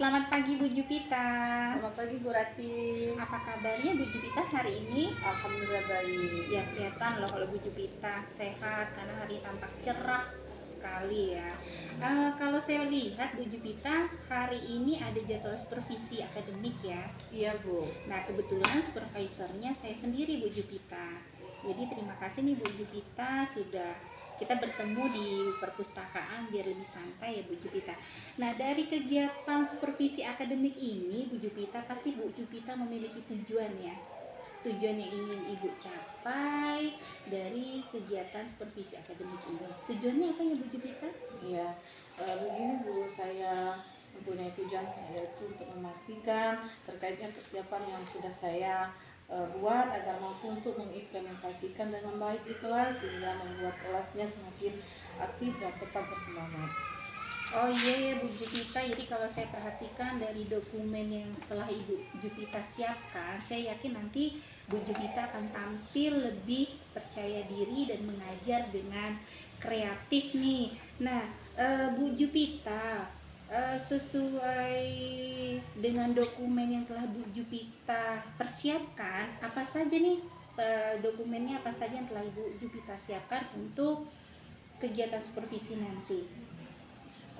Selamat pagi Bu Jupita. Selamat pagi Bu Rati. Apa kabarnya Bu Jupita hari ini? Alhamdulillah baik. Ya kelihatan loh kalau Bu Jupita sehat karena hari tampak cerah sekali ya. Kalau saya lihat Bu Jupita hari ini ada jadwal supervisi akademik ya. Iya Bu. Nah kebetulan supervisornya saya sendiri Bu Jupita. Jadi terima kasih nih Bu Jupita sudah kita bertemu di perpustakaan biar lebih santai ya Bu Jupita. Nah dari kegiatan supervisi akademik ini Bu Jupita pasti Bu Jupita memiliki tujuan ya. Tujuan yang ingin Ibu capai dari kegiatan supervisi akademik ini. Tujuannya apa ya Bu Jupita? Iya. Begini Bu, saya mempunyai tujuan yaitu untuk memastikan terkaitnya persiapan yang sudah saya buat agar mampu untuk mengimplementasikan dengan baik di kelas sehingga membuat kelasnya semakin aktif dan tetap bersemangat. Oh iya ya Bu Jupita, jadi kalau saya perhatikan dari dokumen yang telah Ibu Jupita siapkan, saya yakin nanti Bu Jupita akan tampil lebih percaya diri dan mengajar dengan kreatif nih. Nah, Bu Jupita, sesuai dengan dokumen yang telah Bu Jupita persiapkan, apa saja nih dokumennya apa saja yang telah Ibu Jupita siapkan untuk kegiatan supervisi nanti?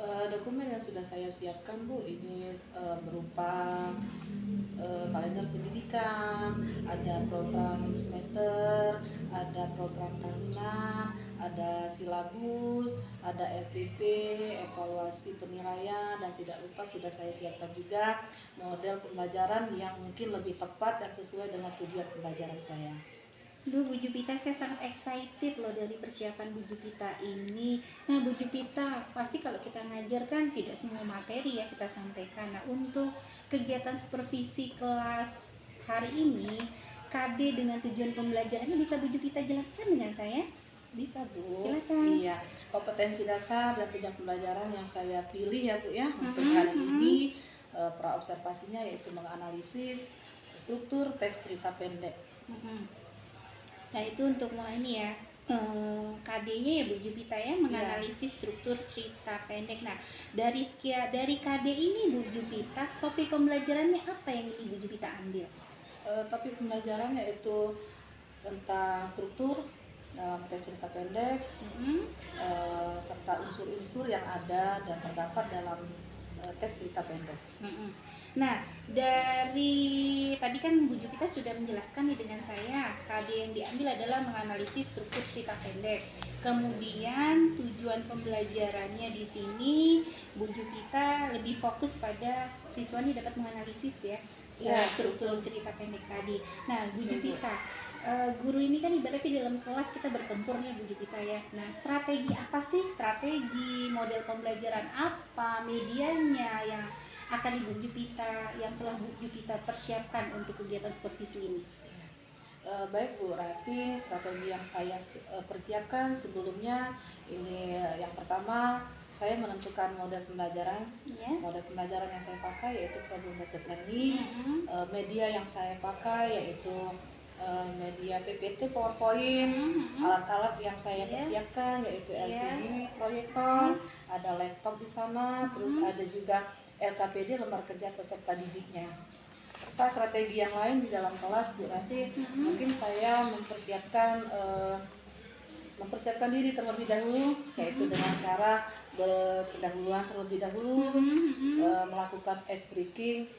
Dokumen yang sudah saya siapkan Bu ini berupa kalender pendidikan, ada program semester, ada program tahunan, ada silabus, ada RPP, evaluasi penilaian, dan tidak lupa sudah saya siapkan juga model pembelajaran yang mungkin lebih tepat dan sesuai dengan tujuan pembelajaran saya. Duh, Bu Jupita, saya sangat excited loh dari persiapan Bu Jupita ini. Nah, Bu Jupita, pasti kalau kita ngajar kan tidak semua materi ya kita sampaikan. Nah, untuk kegiatan supervisi kelas hari ini, KD dengan tujuan pembelajarannya bisa Bu Jupita jelaskan dengan saya? Bisa Bu. Silakan. Iya, kompetensi dasar dan tujuan pembelajaran yang saya pilih ya Bu ya untuk hari ini pra observasinya yaitu menganalisis struktur teks cerita pendek. Nah itu untuk mulai ini ya, KD-nya ya Bu Jupita ya, menganalisis struktur cerita pendek. Nah dari KD ini Bu Jupita, topik pembelajarannya apa yang ini Bu Jupita ambil? Topik pembelajaran yaitu tentang struktur dalam teks cerita pendek, serta unsur-unsur yang ada dan terdapat dalam teks cerita pendek. Nah, dari tadi kan Bu Jupita sudah menjelaskan nih dengan saya, KD yang diambil adalah menganalisis struktur cerita pendek. Kemudian tujuan pembelajarannya di sini Bu Jupita lebih fokus pada siswa ini dapat menganalisis ya, struktur cerita pendek tadi. Nah, Bu Jupita, guru ini kan ibaratnya dalam kelas kita bertempur nih Bu Jupita ya. Nah strategi apa sih? Strategi model pembelajaran apa? Medianya yang akan Ibu Jupita yang telah Bu Jupita persiapkan untuk kegiatan supervisi ini? Baik Bu Rati, strategi yang saya persiapkan sebelumnya ini yang pertama saya menentukan model pembelajaran. Model pembelajaran yang saya pakai yaitu problem based learning. Media yang saya pakai yaitu media PPT, PowerPoint. Alat-alat yang saya persiapkan yaitu LCD proyektor, ada laptop di sana, terus ada juga LKPD lembar kerja peserta didiknya. Serta strategi yang lain di dalam kelas Bu nanti mungkin saya mempersiapkan diri terlebih dahulu yaitu dengan cara berpendahuluan terlebih dahulu, melakukan ice breaking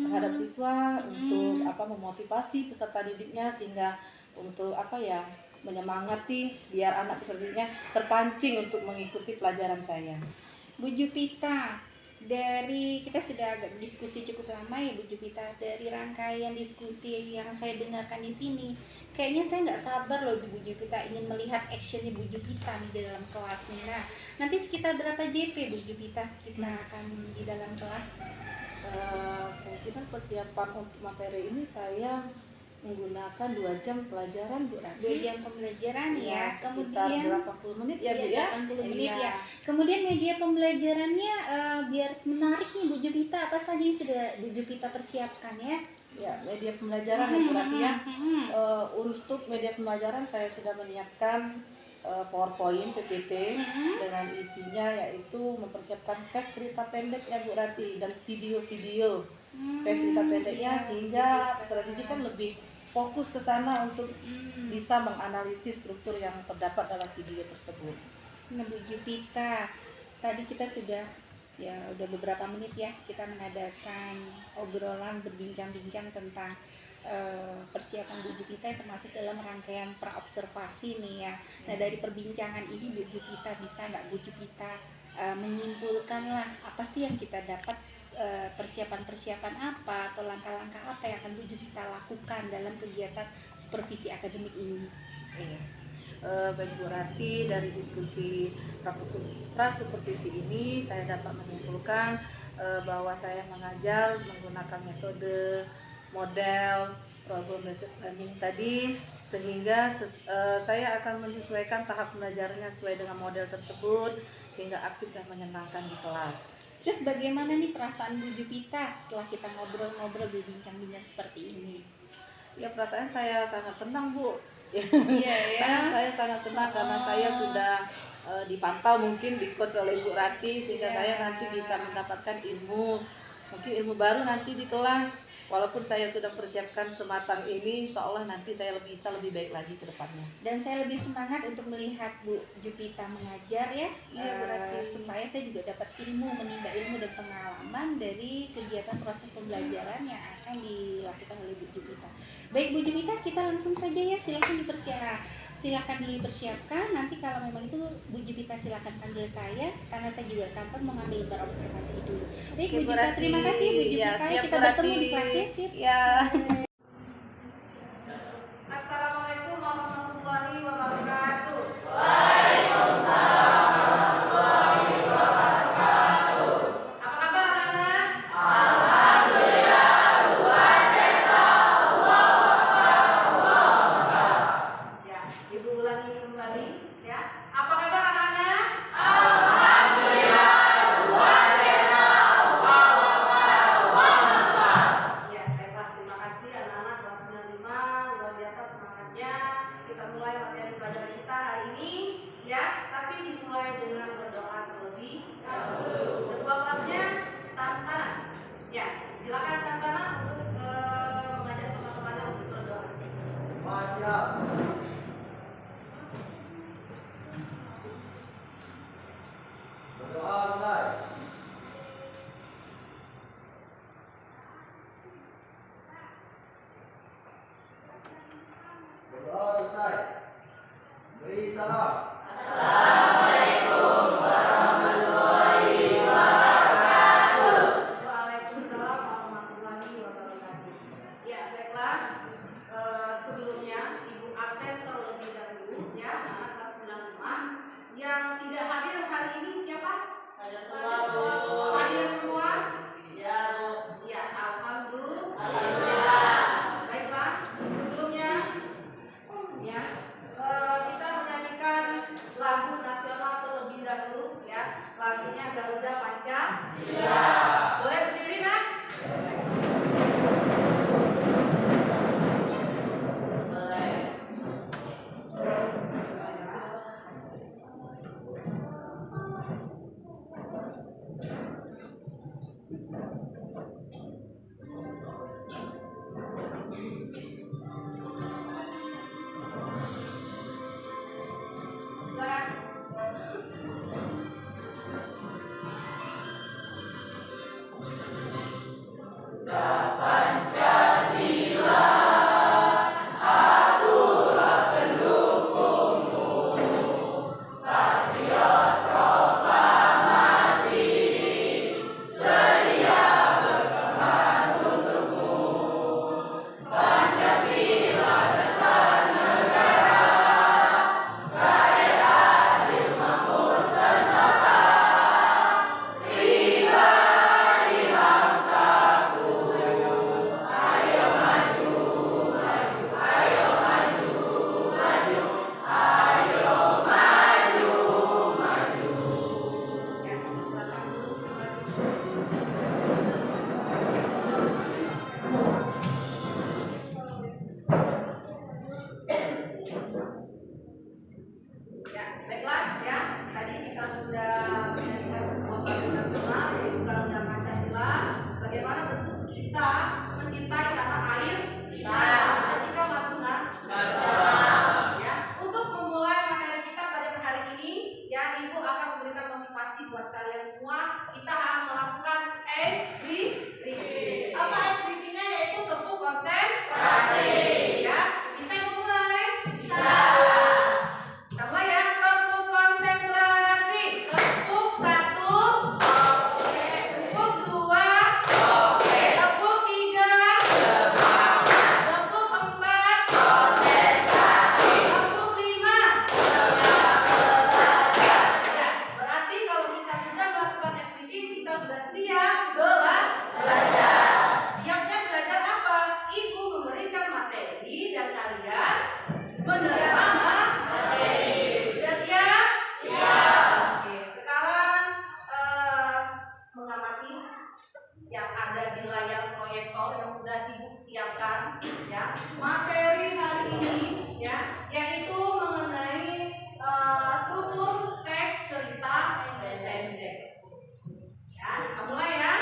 terhadap siswa untuk memotivasi peserta didiknya sehingga untuk menyemangati biar anak peserta didiknya terpancing untuk mengikuti pelajaran saya. Bu Jupita, dari kita sudah agak diskusi cukup lama ya Bu Jupita, dari rangkaian diskusi yang saya dengarkan di sini, kayaknya saya nggak sabar loh Bu Jupita ingin melihat actionnya Bu Jupita nih di dalam kelas nih. Nah, nanti sekitar berapa JP Bu Jupita kita akan di dalam kelas? Mungkin persiapan untuk materi ini saya menggunakan 2 jam pelajaran Bu Rati. 2 jam pembelajaran ya, sekitar 80 menit ya Bu ya. 80 menit ya. Kemudian media pembelajarannya biar menarik nih Bu Jupita, apa saja yang sudah Bu Jupita persiapkan ya? Ya, media pembelajaran ya Bu Rati ya. Untuk media pembelajaran saya sudah menyiapkan PowerPoint PPT dengan isinya yaitu mempersiapkan teks cerita pendek ya Bu Rati dan video-video teks cerita pendeknya, sehingga peserta didik kan lebih fokus ke sana untuk bisa menganalisis struktur yang terdapat dalam video tersebut. Nah Bu Jupita, tadi kita sudah udah beberapa menit ya kita mengadakan obrolan berbincang-bincang tentang persiapan Bu Jupita termasuk dalam rangkaian praobservasi nih ya. Nah dari perbincangan ini Bu Jupita bisa nggak Bu Jupita menyimpulkan lah apa sih yang kita dapat, persiapan-persiapan apa atau langkah-langkah apa yang akan Bu Jupita lakukan dalam kegiatan supervisi akademik ini? Iya. Baik Bu Rati, dari diskusi supervisi ini saya dapat menyimpulkan bahwa saya mengajar menggunakan metode model problem based learning tadi, sehingga saya akan menyesuaikan tahap belajarnya sesuai dengan model tersebut sehingga aktif dan menyenangkan di kelas. Terus bagaimana nih perasaan Bu Jupita setelah kita ngobrol-ngobrol berbincang-bincang seperti ini? Ya perasaan saya sangat senang Bu. Iya ya. Saya sangat senang karena saya sudah dipantau mungkin di coach oleh Bu Rati sehingga saya nanti bisa mendapatkan ilmu, mungkin ilmu baru nanti di kelas. Walaupun saya sudah persiapkan sematang ini, insya Allah nanti saya bisa lebih baik lagi ke depannya. Dan saya lebih semangat untuk melihat Bu Jupita mengajar ya. Iya Bu Rati. Supaya saya juga dapat ilmu, menimba ilmu dan pengalaman dari kegiatan proses pembelajaran yang akan dilakukan oleh Bu Jupita. Baik Bu Jupita, kita langsung saja ya, silakan dulu dipersiapkan. Nanti kalau memang itu Bu Jupita silakan panggil saya karena saya juga kantor mau ngambil lembar observasi dulu. Baik Bu Jupita, terima kasih Bu Jupita. Ya, kita bertemu di kelas sip. Ya. Assalamualaikum warahmatullahi wabarakatuh. Apa kabar anak-anak? Ya, Ibu ulangi kembali ya. Apa kabar anak-anak? Ya, baiklah, terima kasih anak-anak kelas 95, luar biasa semangatnya. Kita mulai materi pelajaran kita hari ini ya, tapi dimulai dengan berdoa terlebih dahulu. Ketua kelasnya Santana. Ya, silakan Santana untuk mengajak teman-temannya untuk berdoa. Siap. Berdoa mulai. Berdoa selesai. Beri salam. Waalaikumsalam warahmatullahi wabarakatuh. Ya, baiklah. Sebelumnya Ibu absen terlebih dahulu ya, anak kelas 95 yang tidak hadir hari ini siapa? Hadir semua. Ya, alhamdulillah. Baiklah, sebelumnya ya kita menyanyikan lagu nasional terlebih dahulu ya. Lagunya Garuda Pancasila. Boleh berdiri, Nak? Silakan. buat kalian semua. Kita akan melakukan ice breathing. Apa ice breathingnya? Yaitu tepuk konsentrasi. Ya, bisa mulai? Bisa. Kita mulai ya. Tepuk konsentrasi. Tepuk 1. Oke. Tepuk 2. Oke. Tepuk 3. Tepuk 4. Konsentrasi. Tepuk 5. Ya, berarti kalau kita sudah melakukan SPG, kita sudah siap belajar. Siapnya belajar apa? Ibu memberikan materi dan kalian menerima materi. Sudah siap? Siap. Oke, sekarang mengamati yang ada di layar proyektor yang sudah ibu siapkan, ya. Materi hari ini, ya, yaitu mengenai struktur teks cerita pendek. Ya, kita mulai ya.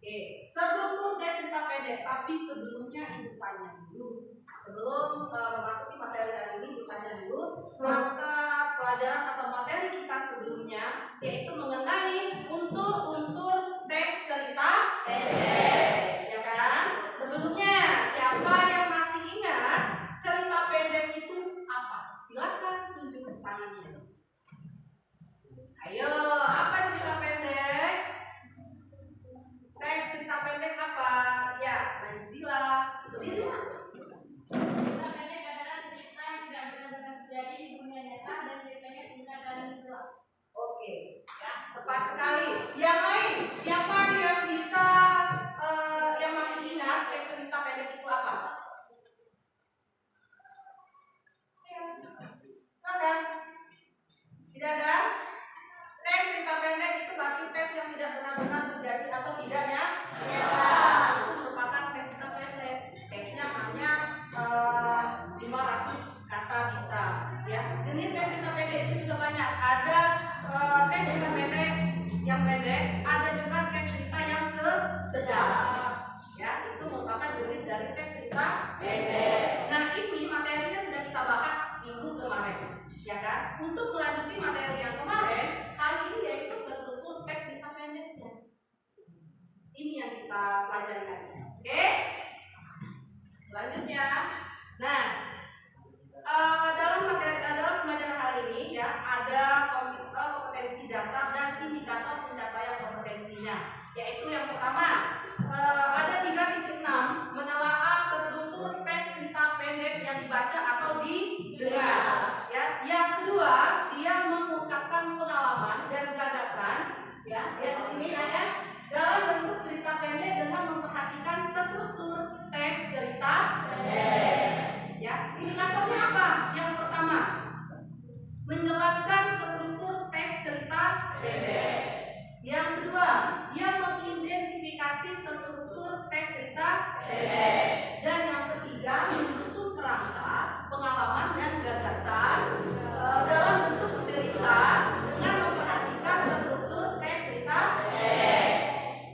Oke, struktur teks cerita pendek. Tapi sebelumnya ibu tanya dulu. Sebelum memasuki materi hari ini, ibu tanya dulu mata pelajaran atau materi kita sebelumnya, yaitu mengenai unsur-unsur teks cerita pendek, ya kan? Sebelumnya, siapa yang masih ingat cerita pendek itu apa? Silakan tunjuk tangannya. Ayo, apa cerita pendek? Teks cerita pendek apa? Ya, Najila, berdiri. Cerita pendek adalah cerita yang tidak benar-benar terjadi di dunia nyata dan ceritanya singkat dan jelas. Oke, ya, tepat sekali. Yang lain, siapa yang bisa yang masih ingat teks cerita pendek itu apa? Silakan. Tidak ada? Teks cerita pendek itu berarti teks yang tidak benar-benar terjadi atau tidak ya? Itu merupakan teks cerita pendek. Teksnya hanya 500 kata bisa. Ya, jenis teks cerita pendek itu juga banyak. Ada teks cerita pendek yang pendek, ada juga teks cerita yang sedang. Ya, itu merupakan jenis dari teks cerita pendek. Nah, ini materinya sudah kita bahas minggu kemarin, ya kan? Untuk melanjuti materi yang kemarin, hari ini yaitu struktur teks cerita pendeknya. Ini yang kita pelajari lagi. Oke? Selanjutnya, nah, dalam pembelajaran hari ini ya ada kompetensi dasar dan indikator pencapaian kompetensinya, yaitu yang pertama ada 3.6 menelaah struktur teks cerita pendek yang dibaca atau didengar. Ya, yang kedua dia mengungkapkan pengalaman dan gagasan. Ya, lihat di sini ya, dalam bentuk cerita pendek dengan memperhatikan struktur teks cerita pendek. Ya, indikatornya apa? Yang pertama, menjelaskan struktur teks cerita pendek. Yang kedua, dia mengidentifikasi struktur teks cerita pendek. Dan yang ketiga, menyusun kerangka, pengalaman dan gagasan dalam bentuk cerita dengan memperhatikan struktur teks cerita pendek.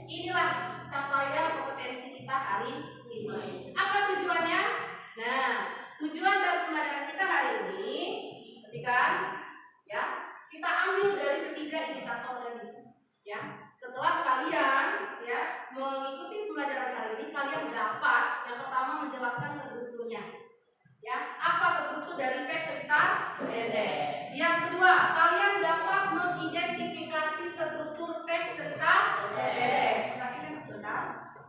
Inilah capaian kompetensi kita hari ini. Apa tujuannya? Nah, tujuan dari pembelajaran kita hari ini, ketika ya kita ambil dari ketiga indikator tadi. Ya, setelah kalian ya mengikuti pembelajaran hari ini, kalian dapat yang pertama menjelaskan strukturnya. Ya, apa struktur dari teks cerita pendek? Yang kedua, kalian dapat mengidentifikasi struktur teks cerita pendek. Perhatikan sebentar.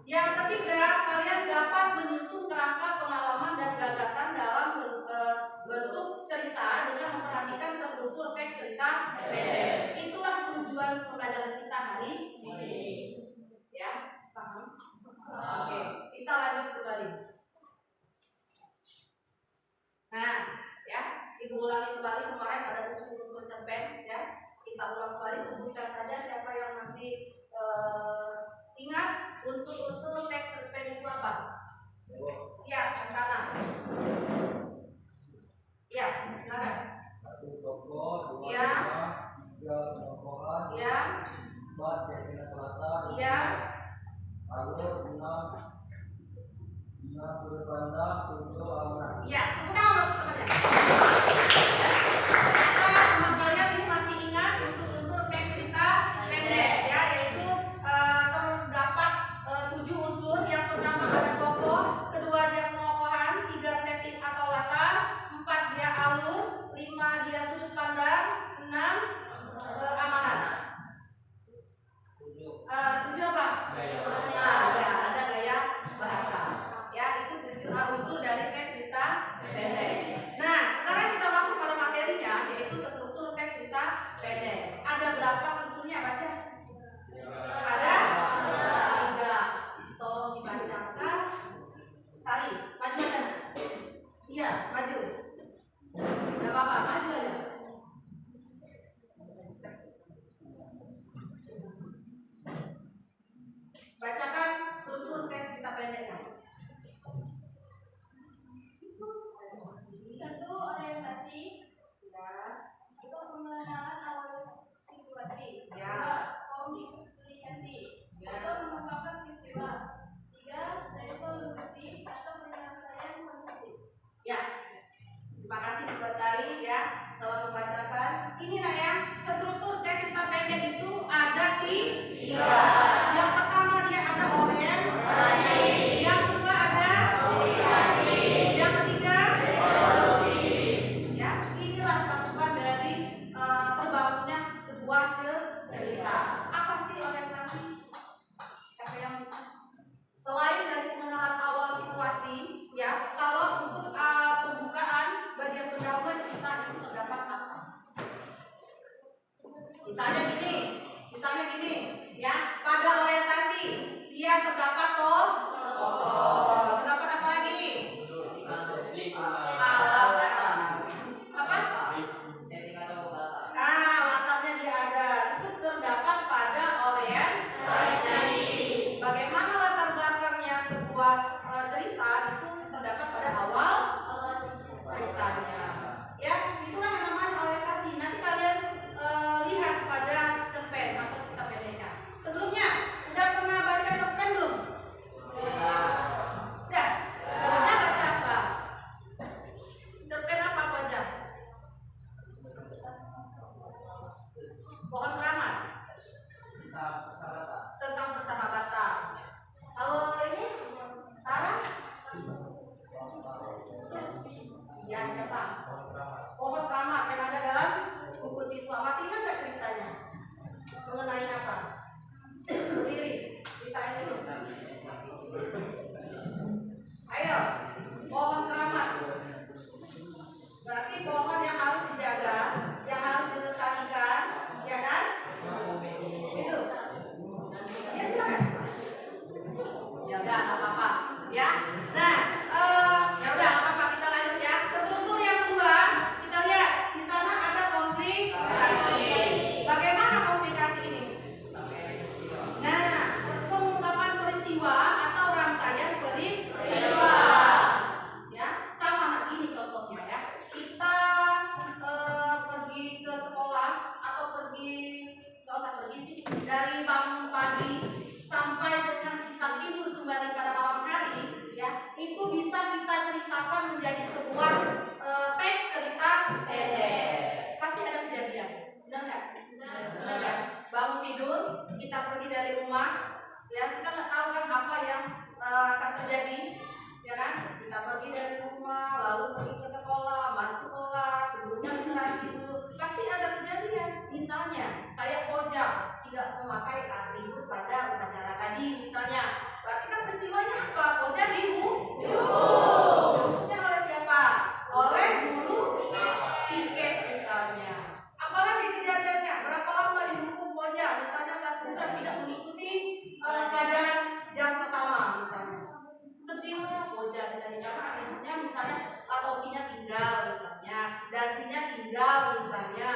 Yang ketiga, kalian dapat menyusun kerangka pengalaman dan gagasan dalam bentuk cerita dengan memperhatikan struktur teks cerita pendek. Itulah tujuan pembelajaran kita hari ini. Ya, paham? Oke, kita lanjut kembali. Nah, ya, ibu ulangi kembali kemarin ada unsur-unsur cerpen, ya. Kita ulang kembali, sebutkan saja siapa yang masih ingat unsur-unsur teks cerpen itu apa? Ya, Santana. Ya, silakan. 1 tokoh, 2 Ya. rumah, 3 tokohan, Ya, 4 cerita selatan, ya, alur 6 sudut pandang, 7 awalan. ya. Tepuk tangan buat teman-teman. Ternyata teman kalian ini masih ingat unsur-unsur teks cerita tentang persahabatan. Tentang persahabatan. Kalau ini Tara? Ya, siapa? Pohon keramat yang ada dalam buku siswa. Masih ingat nggak ceritanya? Mengenai apa? Berdiri, ceritain dulu. Ayo, pohon keramat. Berarti pohon yang harus dijaga, yang harus dilestarikan, ya kan? Itu. Ya silakan. Ya udah, nggak apa-apa. Ya. Nah, ya udah, nggak apa-apa. Kita lanjut ya. Struktur yang kedua, kita lihat di sana ada komplikasi. Bagaimana komplikasi ini? Nah, pengungkapan peristiwa atau rangkaian peristiwa. Ya, sama nah ini contohnya ya. Kita pergi ke sekolah atau pergi, nggak usah pergi sih, dari bangun pagi sampai dengan kita tidur kembali pada malam hari, ya, itu bisa kita ceritakan menjadi sebuah teks cerita pendek. Pasti ada kejadian, benar nggak? Benar nggak? Bangun tidur, kita pergi dari rumah, ya, kita nggak tahu kan apa yang akan terjadi, ya kan? Kita pergi dari rumah, lalu pergi ke sekolah, masuk kelas, sebelumnya interaksi dulu, pasti ada kejadian. Misalnya kayak Ojak tidak memakai atribut pada upacara tadi, misalnya, berarti kan peristiwanya apa? Ojak dihukumnya oleh siapa? Oleh guru piket misalnya. Apalagi kejadiannya, berapa lama dihukum Ojak? Misalnya 1 jam tidak mengikuti pelajaran jam pertama misalnya. Sedihlah Ojak dari karena akhirnya misalnya topinya tinggal misalnya, dasinya tinggal misalnya,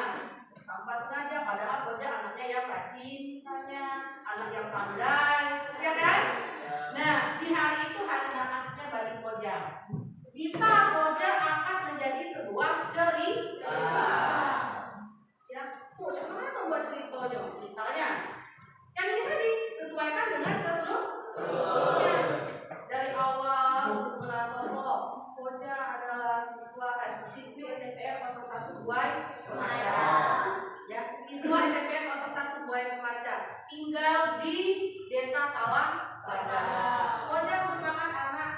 tanpa sengaja, padahal Ojak anaknya yang rajin misalnya, anak yang pandai, ya kan? Nah, di hari itu hari nakasnya bagi Ojak. Bisa Ojak angkat menjadi sebuah cerita. Ya, Ojak mana membuat ceritanya? Misalnya, yang ini tadi sesuaikan dengan strukturnya. Dari awal mengenal contoh, Ojak adalah siswi SMPN 01 Buai Pemaja. Ya, siswa SMPN 01 Buai Pemaja tinggal di Desa Talang Badak. Ojak merupakan anak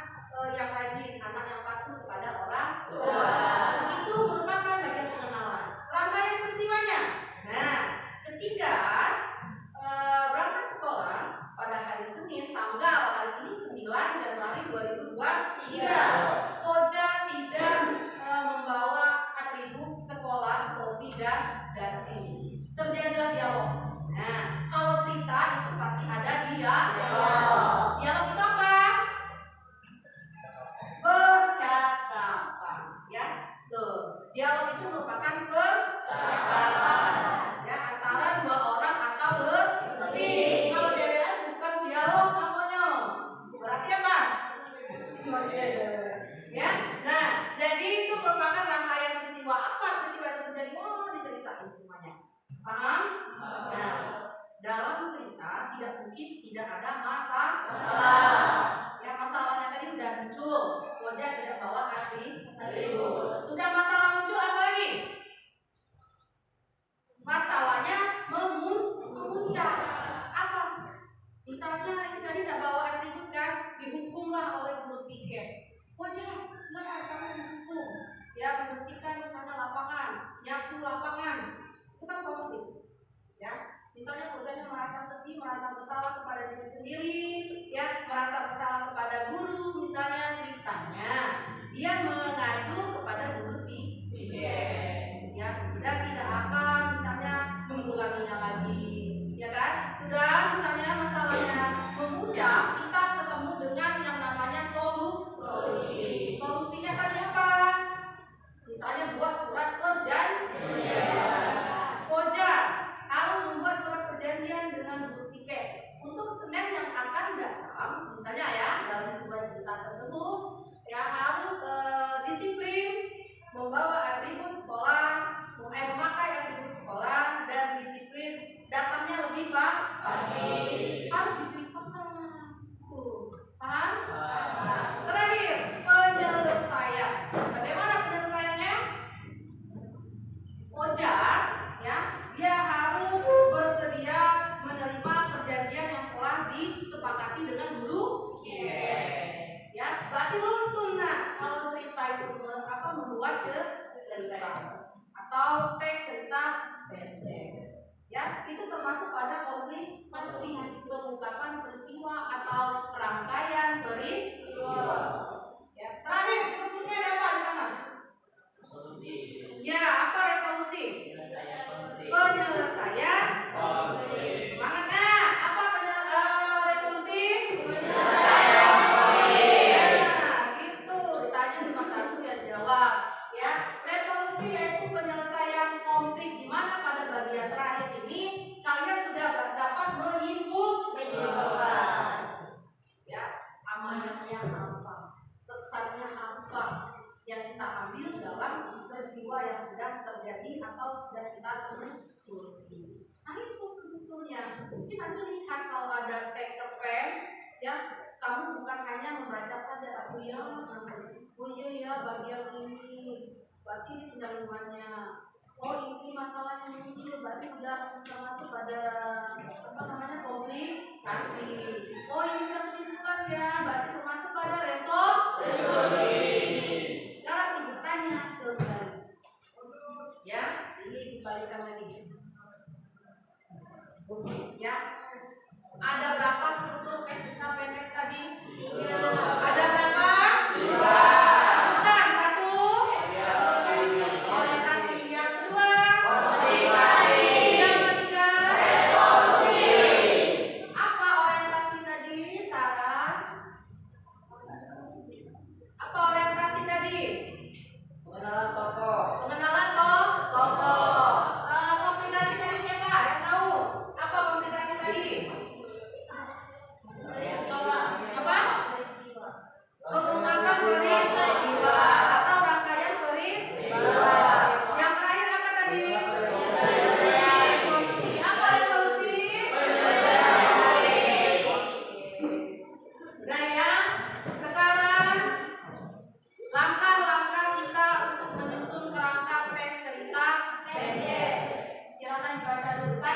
yang rajin, anak yang patuh kepada orang tua. Itu merupakan bagian pengenalan. Rangkaian peristiwanya. Nah, ketika berangkat sekolah pada hari Senin, tanggal hari ini 9 Januari 2023, Ojak tidak membawa atribut sekolah, topi dan dasi. Terjadilah dialog. Nah, kalau cerita itu pasti ada dialog. Dialog itu apa? Percakapan, ya. Tuh, dialog itu merupakan percakapan, ya, antara 2 orang atau lebih. Kalau DWA bukan dialog namanya. Berarti apa? Ya. Nah, jadi itu merupakan rangkaian peristiwa. Apa peristiwa itu terjadi? Oh, diceritain semuanya. Paham? Nah, dalam cerita tidak mungkin tidak ada masalah. Ya, masalahnya tadi udah muncul. Wajah tidak bawa atribut. Sudah masalah muncul, apa lagi? Masalahnya memuncak. Apa? Misalnya ini tadi tidak bawa atribut kan, dihukumlah oleh guru piket. Wajah, silakan kamu dihukum. Ya, membersihkan misalnya lapangan, nyapu lapangan. Itu kan konflik. Ya, misalnya wajahnya merasa sedih, merasa bersalah kepada diri sendiri, ya, merasa bersalah kepada guru, misalnya ceritanya dia mengadu kepada guru piket. Ya, dan tidak akan misalnya mengulanginya lagi, ya kan? Sudah misalnya masalahnya memuncak, kita ketemu dengan yang namanya solusi. Solusinya tadi apa? Misalnya buat surat perjanjian. Ojak harus membuat surat perjanjian dengan guru piket untuk Senin yang akan datang, misalnya ya, dalam sebuah cerita tersebut, ya harus nanti lihat kalau ada teks cerpen, ya kamu bukan hanya membaca saja, tapi ya, oh iya ya bagian ini, berarti ini pendalamannya. Oh ini masalahnya ini, berarti sudah termasuk pada apa namanya komplikasi. Oh ini kesimpulan ya, berarti termasuk pada resolusi. Sekarang ibu tanya kembali, ya ini dibalikan lagi. Ya, ada berapa struktur SK pendek tadi? 3. Ada berapa? 2. Bukan 1. Orientasi. Yang kedua? Komunikasi. Yang ketiga? Resolusi. Apa orientasi tadi, Tara? Apa orientasi tadi? Pengenalan tokoh. Pengenalan tokoh. Komplikasi tadi siapa yang tahu? Apa komplikasi tadi? Apa? Pengungkapan peristiwa atau rangkaian peristiwa. Yang terakhir apa tadi? Resolusi. Apa resolusi? Nah ya, sekarang langkah-langkah kita untuk menyusun kerangka teks cerita pendek. Silakan dibaca dulu. 4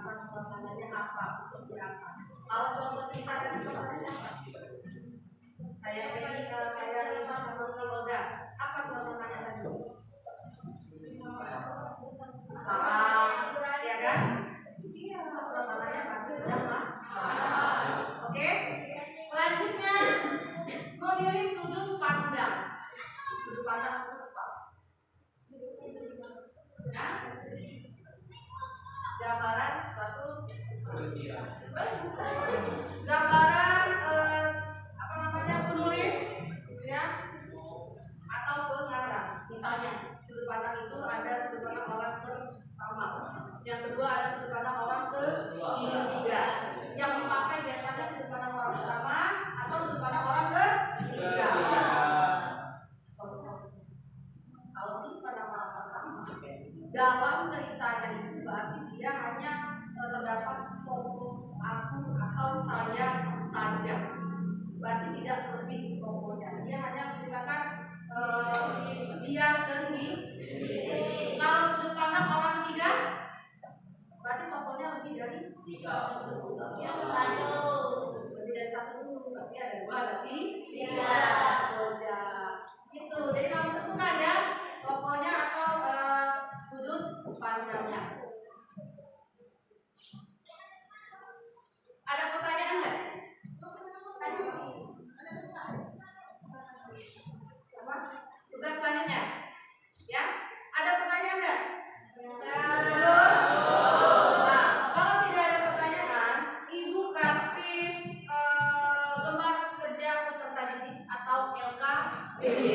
menceritakan suasananya apa, seperti apa. Kalau contoh cerita dari suasananya apa? Kayak Benny, kayak Rima sama si Olga, apa suasananya tadi? Parah, ya kan? Iya, suasananya pasti sedang marah. Oke, selanjutnya memilih sudut pandang. Sudut pandang apa? Ya? Gambaran suatu gambaran apa namanya penulis ya atau pengarang. Misalnya sudut pandang itu ada sudut pandang orang pertama, yang kedua ada sudut pandang orang ketiga. Yang dipakai biasanya sudut pandang orang pertama atau sudut pandang orang ketiga. Contoh, kalau sudut pandang orang pertama dalam ceritanya itu berarti dia hanya terdapat tokoh aku atau saya saja, berarti tidak lebih tokohnya. Dia hanya menceritakan dia sendiri. Kalau sudut pandang orang ketiga, berarti tokohnya lebih dari satu. Lebih dari satu dulu, berarti ada dua, berarti tiga. Itu. Jadi kamu tentukan ya tokohnya atau sudut pandangnya. Ada pertanyaan nggak? Tugas selanjutnya, ya. Ada pertanyaan nggak? Belum. Nah, kalau tidak ada pertanyaan, Ibu kasih lembar kerja peserta didik atau LKPD.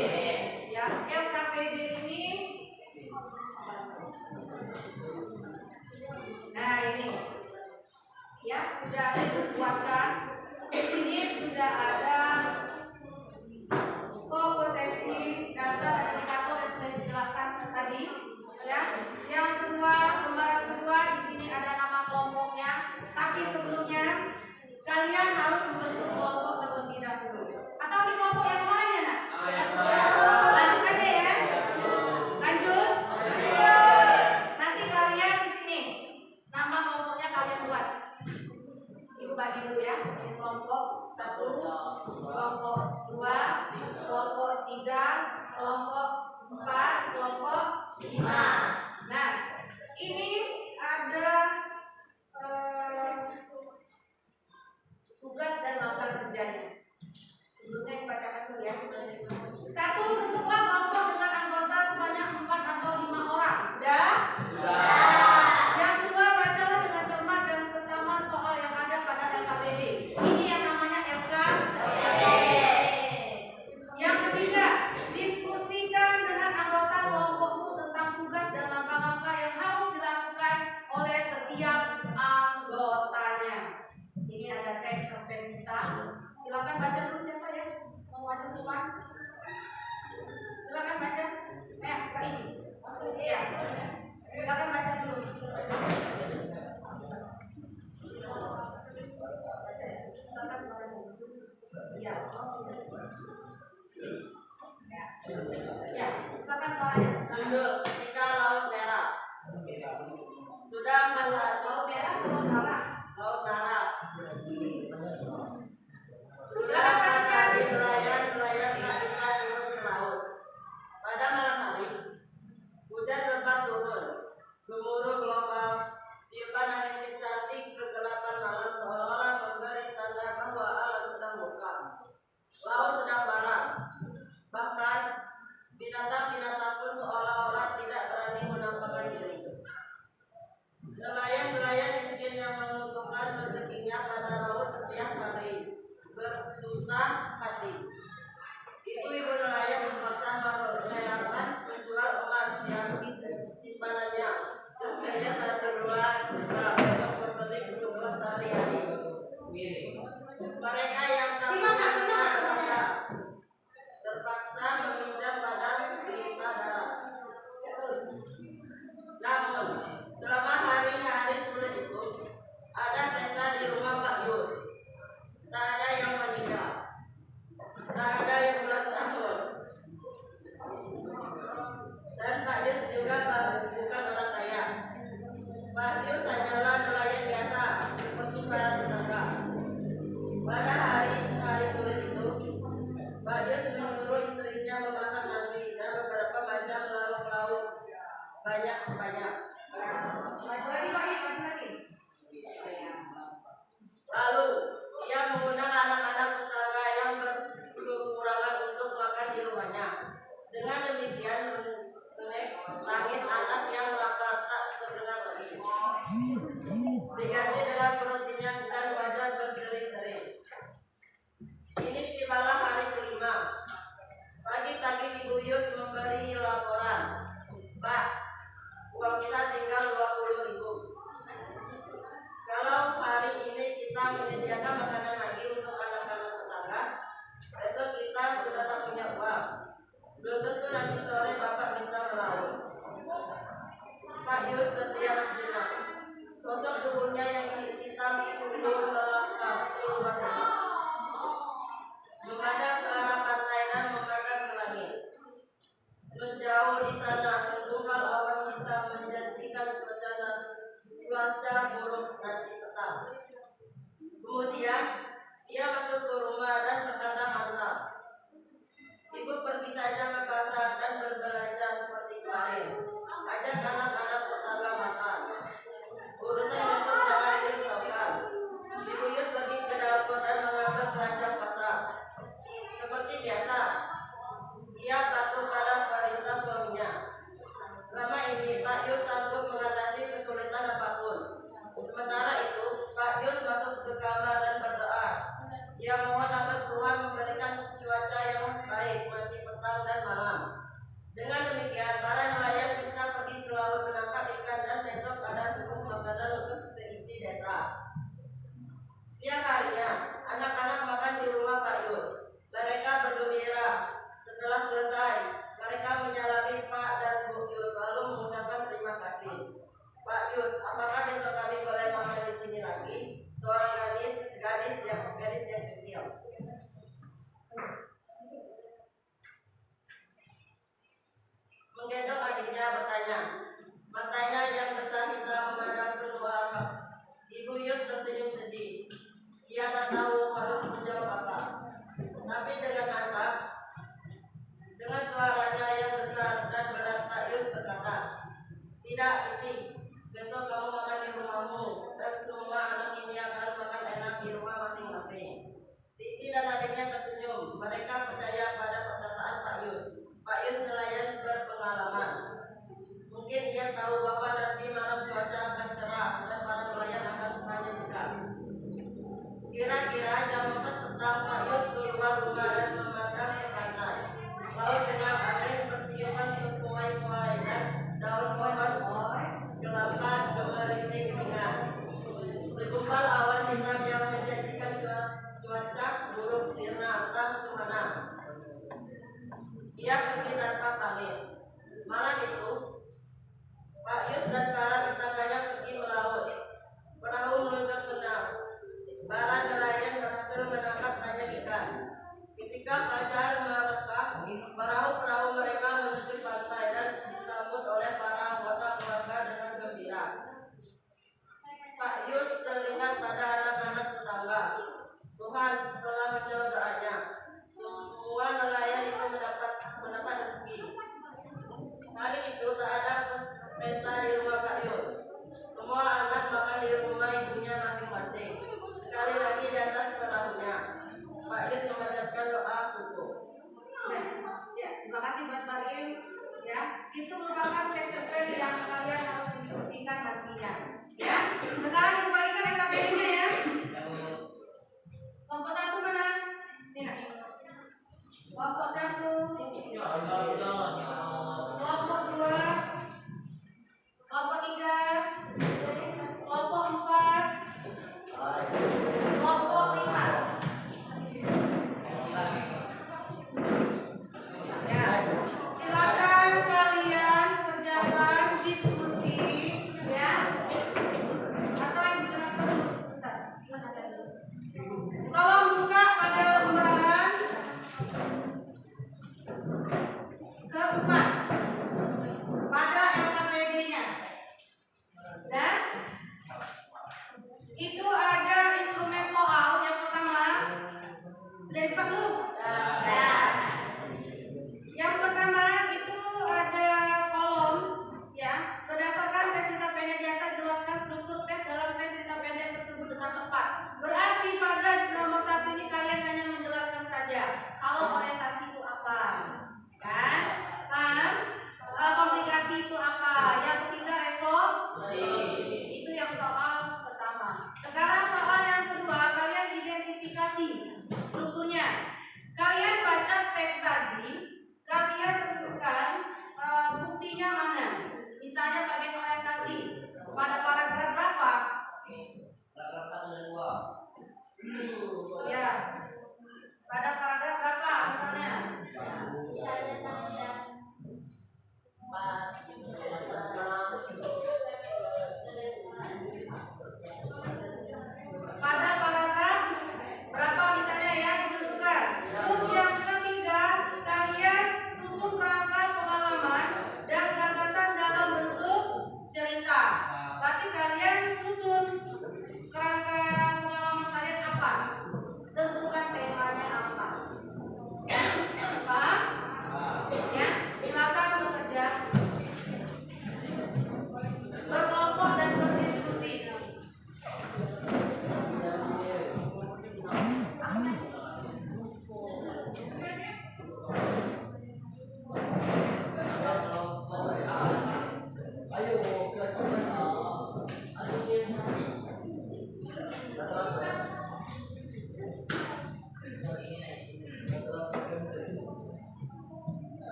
Ya, LKPD ini. Nah ini, ya sudah dibuatkan. Di sini sudah ada kompetensi dasar dan indikator yang sudah dijelaskan tadi. Ya, yang kedua, lembaran kedua di sini ada nama kelompoknya. Tapi sebelumnya kalian harus membentuk kelompok terlebih dahulu. Atau di kelompok yang kemarin ya nak? Lanjut aja ya. Lanjut. Nanti kalian di sini nama kelompoknya kalian buat. Ibu bagi dulu ya. Ini kelompok 1, kelompok 2, kelompok 3, kelompok 4, kelompok 5. Nah, ini ada tugas dan langkah kerjanya. Sebelumnya dibacakan dulu ya. 1, bentuklah kelompok dengan anggota sebanyak 4 atau 5 orang. Sudah? Yang kedua, bacalah dengan cermat dan sesama soal yang ada pada LKPD. Ini yang namanya LKPD. Yang ketiga, diskusikan dengan anggota kelompokmu tentang tugas dan langkah-langkah yang harus dilakukan oleh setiap anggotanya. Ini ada teks sampai kita. Silakan baca dulu siapa ya? Mau baca duluan? Silakan baca. Pak ini. Iya. Silakan baca dulu. Silakan baca dulu. Iya. Ya, silakan soalnya. Judul ketika laut merah. Sudah melihat Laut merah atau laut merah? laut merah. Silakan baca. Di nelayan tak bisa turun ke laut. Pada malam hari, hujan lebat turun. Gemuruh gelombang, tiupan angin cantik kegelapan malam seolah-olah memberi tanda bahwa alam sedang buka. Laut sedang marah. Bahkan binatang-binatang pun seolah-olah tidak berani menampakkan diri. Nelayan-nelayan miskin yang mengumpulkan rezekinya pada laut setiap hari bersusah hati. Ibu-ibu nelayan terpaksa merelakan menjual emas yang simpanannya hanya 1 rupiah untuk membeli kebutuhan sehari-hari. Mereka yang tak punya harta terpaksa meminjam badan minta darah. Namun selama hari-hari sulit itu, diganti dengan perut kenyang dan wajah berseri-seri. Ini tibalah hari kelima. Pagi-pagi Ibu Yus memberi laporan, Pak, uang kita tinggal 20.000. Kalau hari ini kita menyediakan makanan lagi untuk anak-anak tetangga, besok kita sudah tak punya uang. Belum tentu nanti sore Bapak bisa melaut. Pak Yus terdiam sejenak. Sosok tubuhnya yang hitam belum satu warna. Menghadap ke arah pantai dan memandang ke langit. Menjauh di sana segumpal awan hitam menjanjikan cuaca buruk nanti petang. Kemudian ia masuk ke rumah dan berkata mantap. Ibu pergi saja ke pasar dan berbelanja seperti kemarin. Ajak anak-anak tetangga makan. Urusan besok jangan dirisaukan. Ibu Yus pergi ke dapur dan mengambil keranjang pasar. Seperti biasa, ia patuh pada perintah suaminya. Selama ini Pak Yus sanggup mengatasi kesulitan apapun. Sementara itu, Pak Yus masuk ke kamar dan berdoa. Ia mohon agar Tuhan memberikan cuaca yang baik nanti petang dan malam. Dengan demikian, para nelayan bisa pergi ke laut menangkap ikan dan besok ada cukup makanan untuk seisi desa. Siang harinya, anak-anak makan di rumah Pak Yus. Mereka bergembira. Setelah selesai, mereka menyalami Pak dan Bu Yus lalu mengucapkan terima kasih. Pak Yus, apakah besok kami boleh makan di sini lagi? Seorang gadis yang kecil. Menggendong adiknya bertanya. Matanya yang besar hitam memandang keluar. Ibu Yus tersenyum sedih. Ia tak tahu harus menjawab apa. Tapi dengan mantap, dengan suaranya yang besar dan berat, Pak Yus berkata, tidak, Titi, besok kamu makan di rumahmu dan semua anak ini akan makan enak di rumah masing-masing. Titi dan adiknya tersenyum. Mereka percaya pada perkataan Pak Yus. Pak Yus nelayan berpengalaman. Mungkin ia tahu bahwa nanti malam cuaca akan cerah dan para nelayan akan banyak ikan. Kira-kira jam 4 petang Pak Yus keluar rumah dan memandang ke pantai. Laut dengan angin bertiupan sepoi-poi dan daun pohon kelapa gemericik ringan. Segumpal awan hitam yang menjanjikan cuaca buruk sirna entah kemana.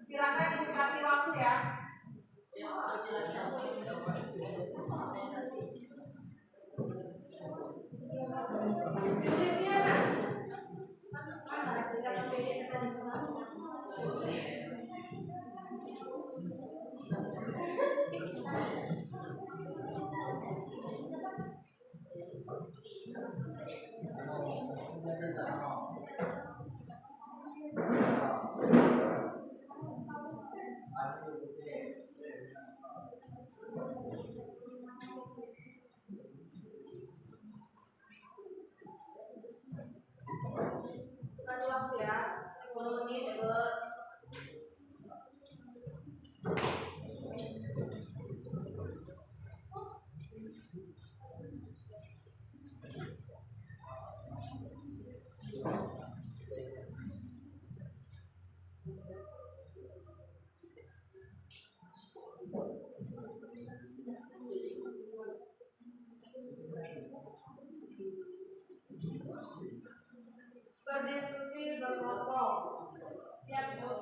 Silakan dikasih waktu ya. Tulisnya kasih waktu ya. 10 menit buat berdiskusi, berkelompok. Siap, Bu.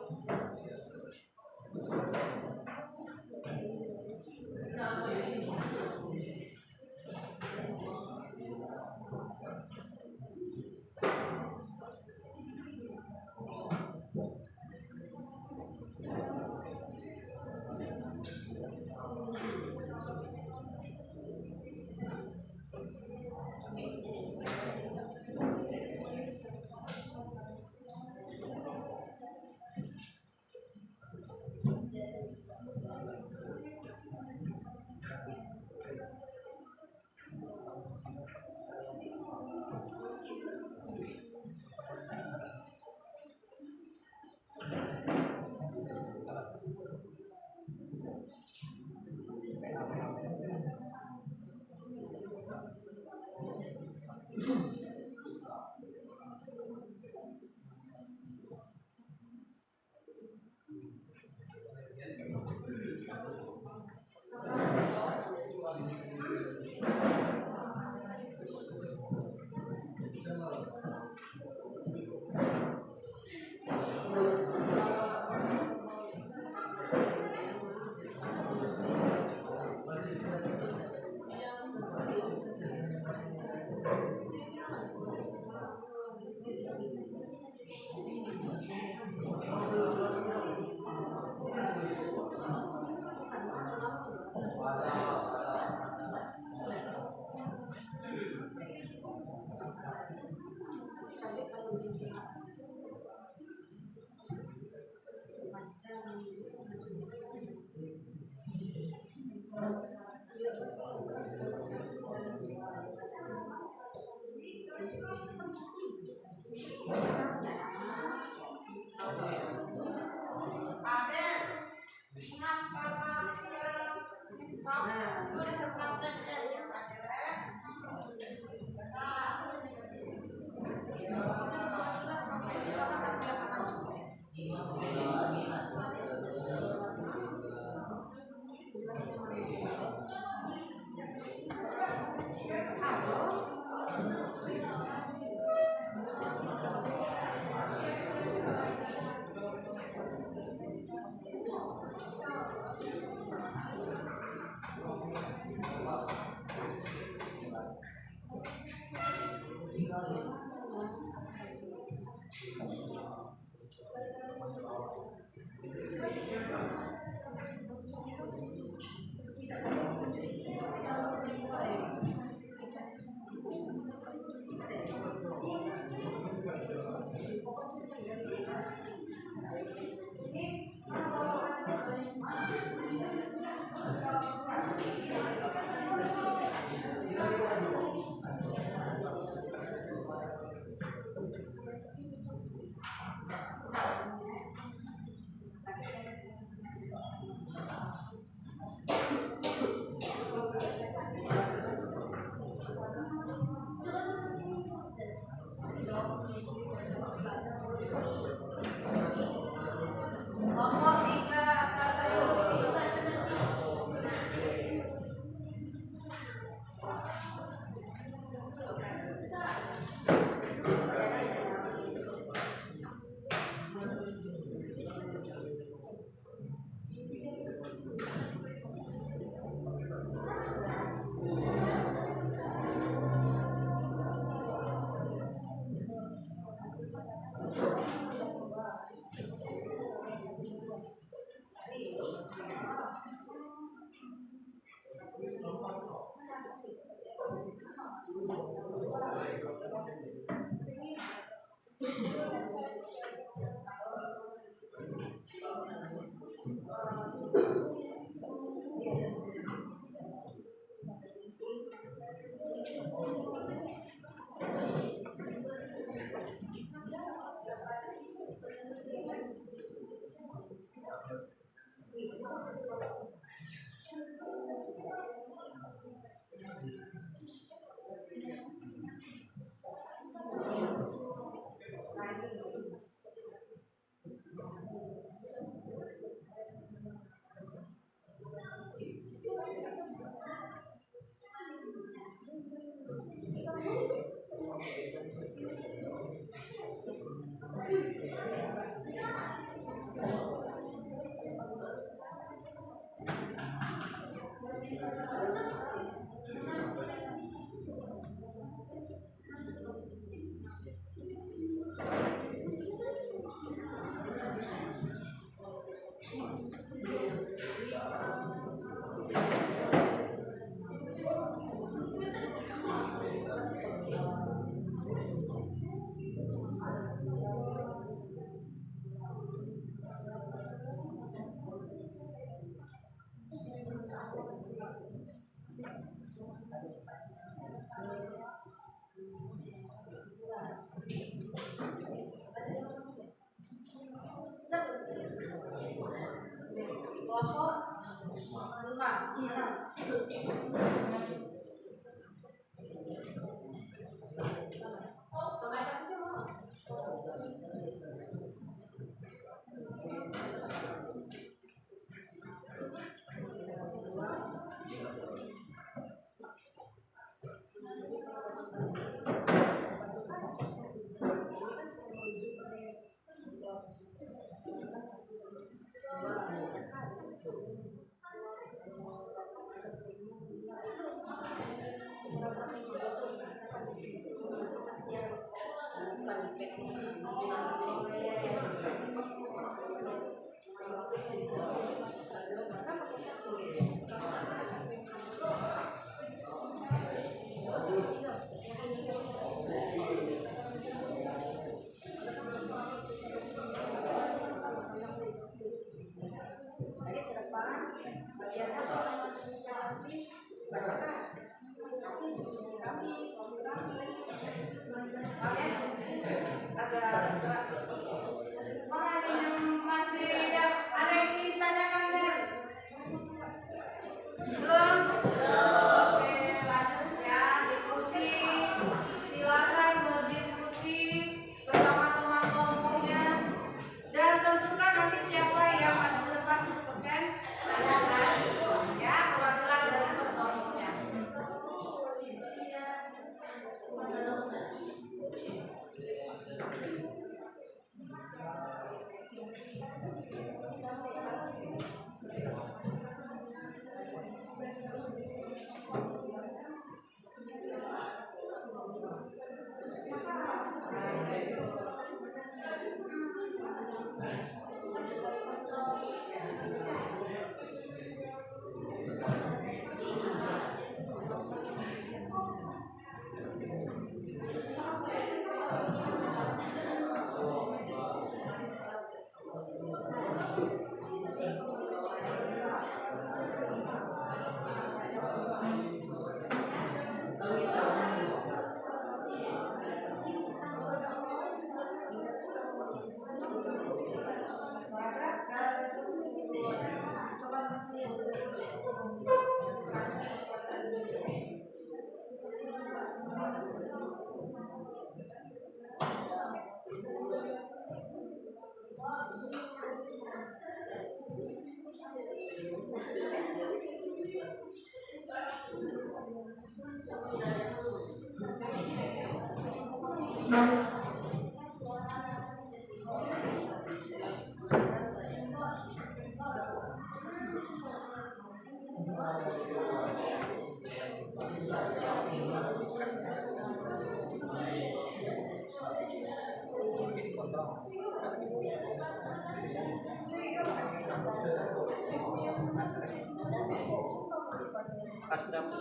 Kas berapa?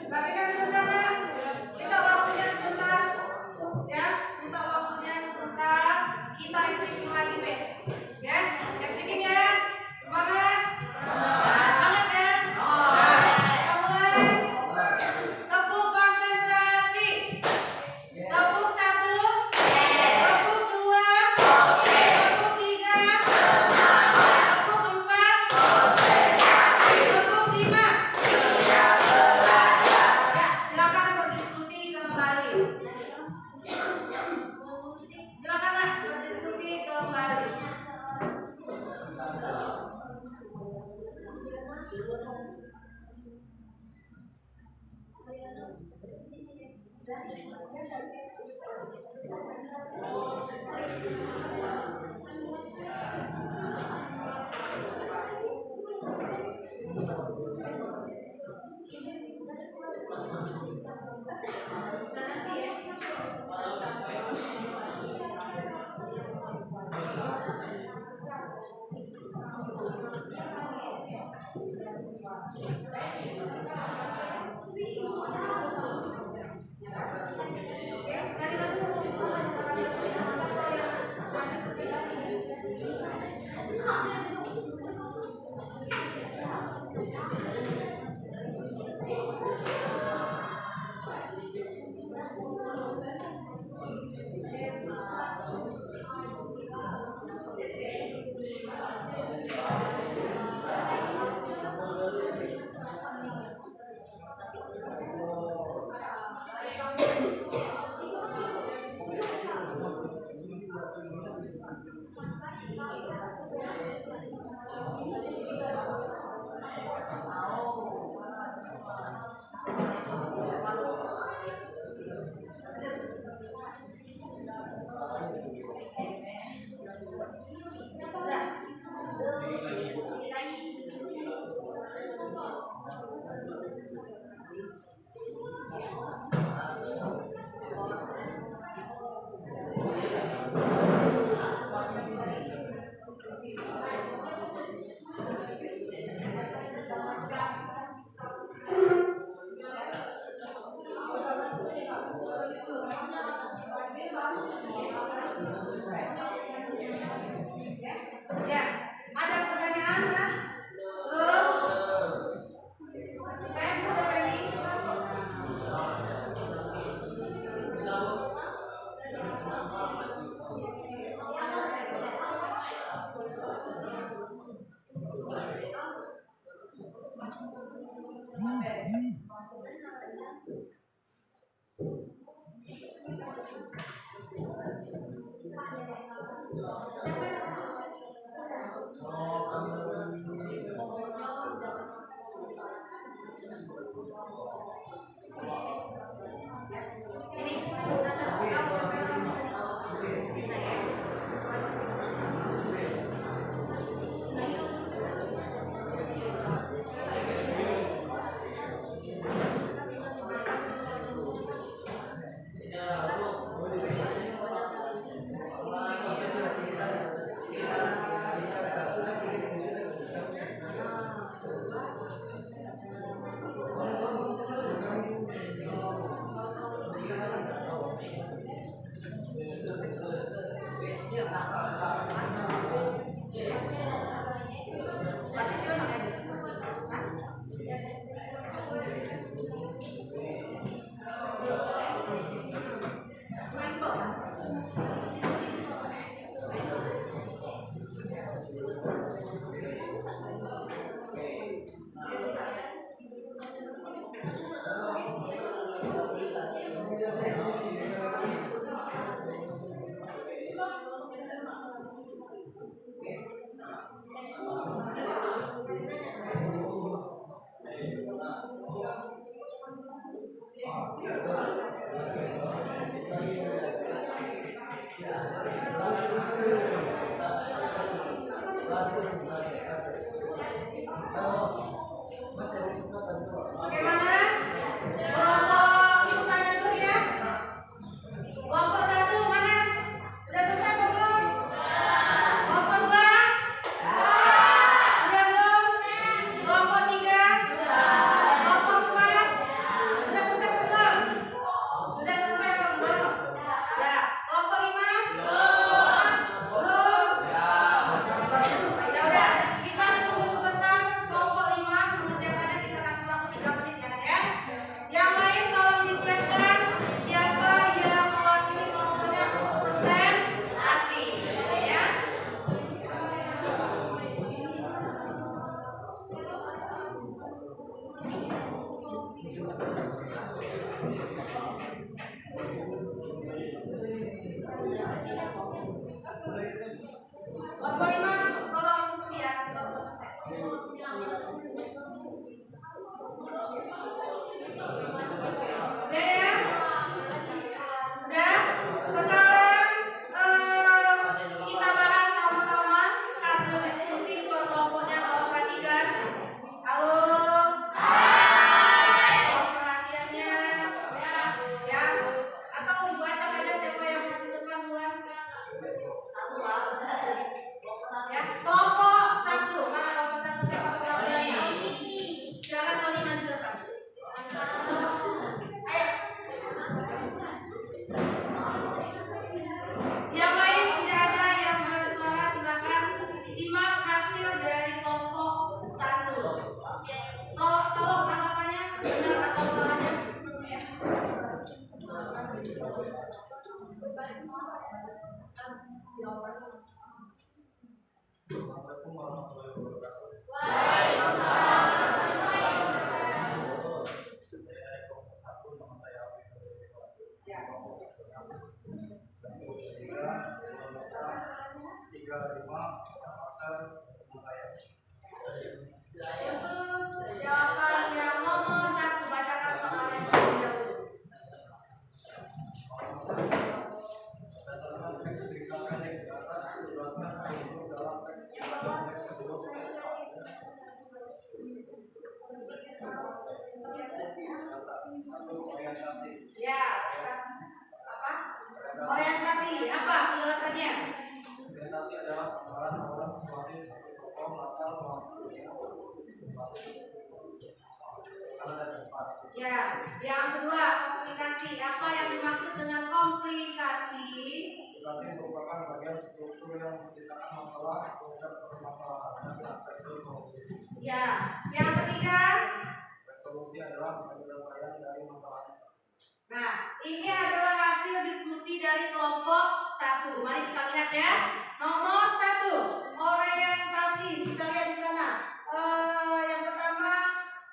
Tapi kan sebentar nak, minta waktunya sebentar, ya, minta waktunya sebentar. Kita speaking lagi, Be, ya, speaking ya, semangat, semangat ya, kita mulai. Tepuk konsentrasi, tepuk 1, tepuk 2, tepuk 3, tepuk 4, tepuk 5. Ya, silakan berdiskusi kembali. Silakanlah berdiskusi kembali. Ya, ada pertanyaan Pak? Belum? Saya sudah ready. Ini sudah satu tahun sampai Cina ya. jawabannya. Assalamualaikum warahmatullahi wabarakatuh. Waalaikumsalam. Saya dari kelompok 1, nama saya Alvin. Ya. Kelompok 35 pasar rumah saya. Untuk jawaban yang nomor 1, bacakan soalnya terlebih dahulu. Berdasarkan teks berita pendek di atas dijelaskan seluruh dalam teks pendek tersebut. Satu, orientasi. Ya, apa? Orientasi, apa penjelasannya? Orientasi adalah gambaran awal situasi seperti tokoh, latar, sana dan tempat. Ya, yang kedua komplikasi. Apa yang dimaksud dengan komplikasi? Komplikasi merupakan bagian struktur yang menciptakan masalah, konsep permasalahan, sampai ke solusi. Ya, yang ketiga. Resolusi adalah penyelesaian dari masalah. Nah, ini adalah hasil diskusi dari kelompok 1. Mari kita lihat ya. Nomor 1, orientasi. Kita lihat di sana. Yang pertama,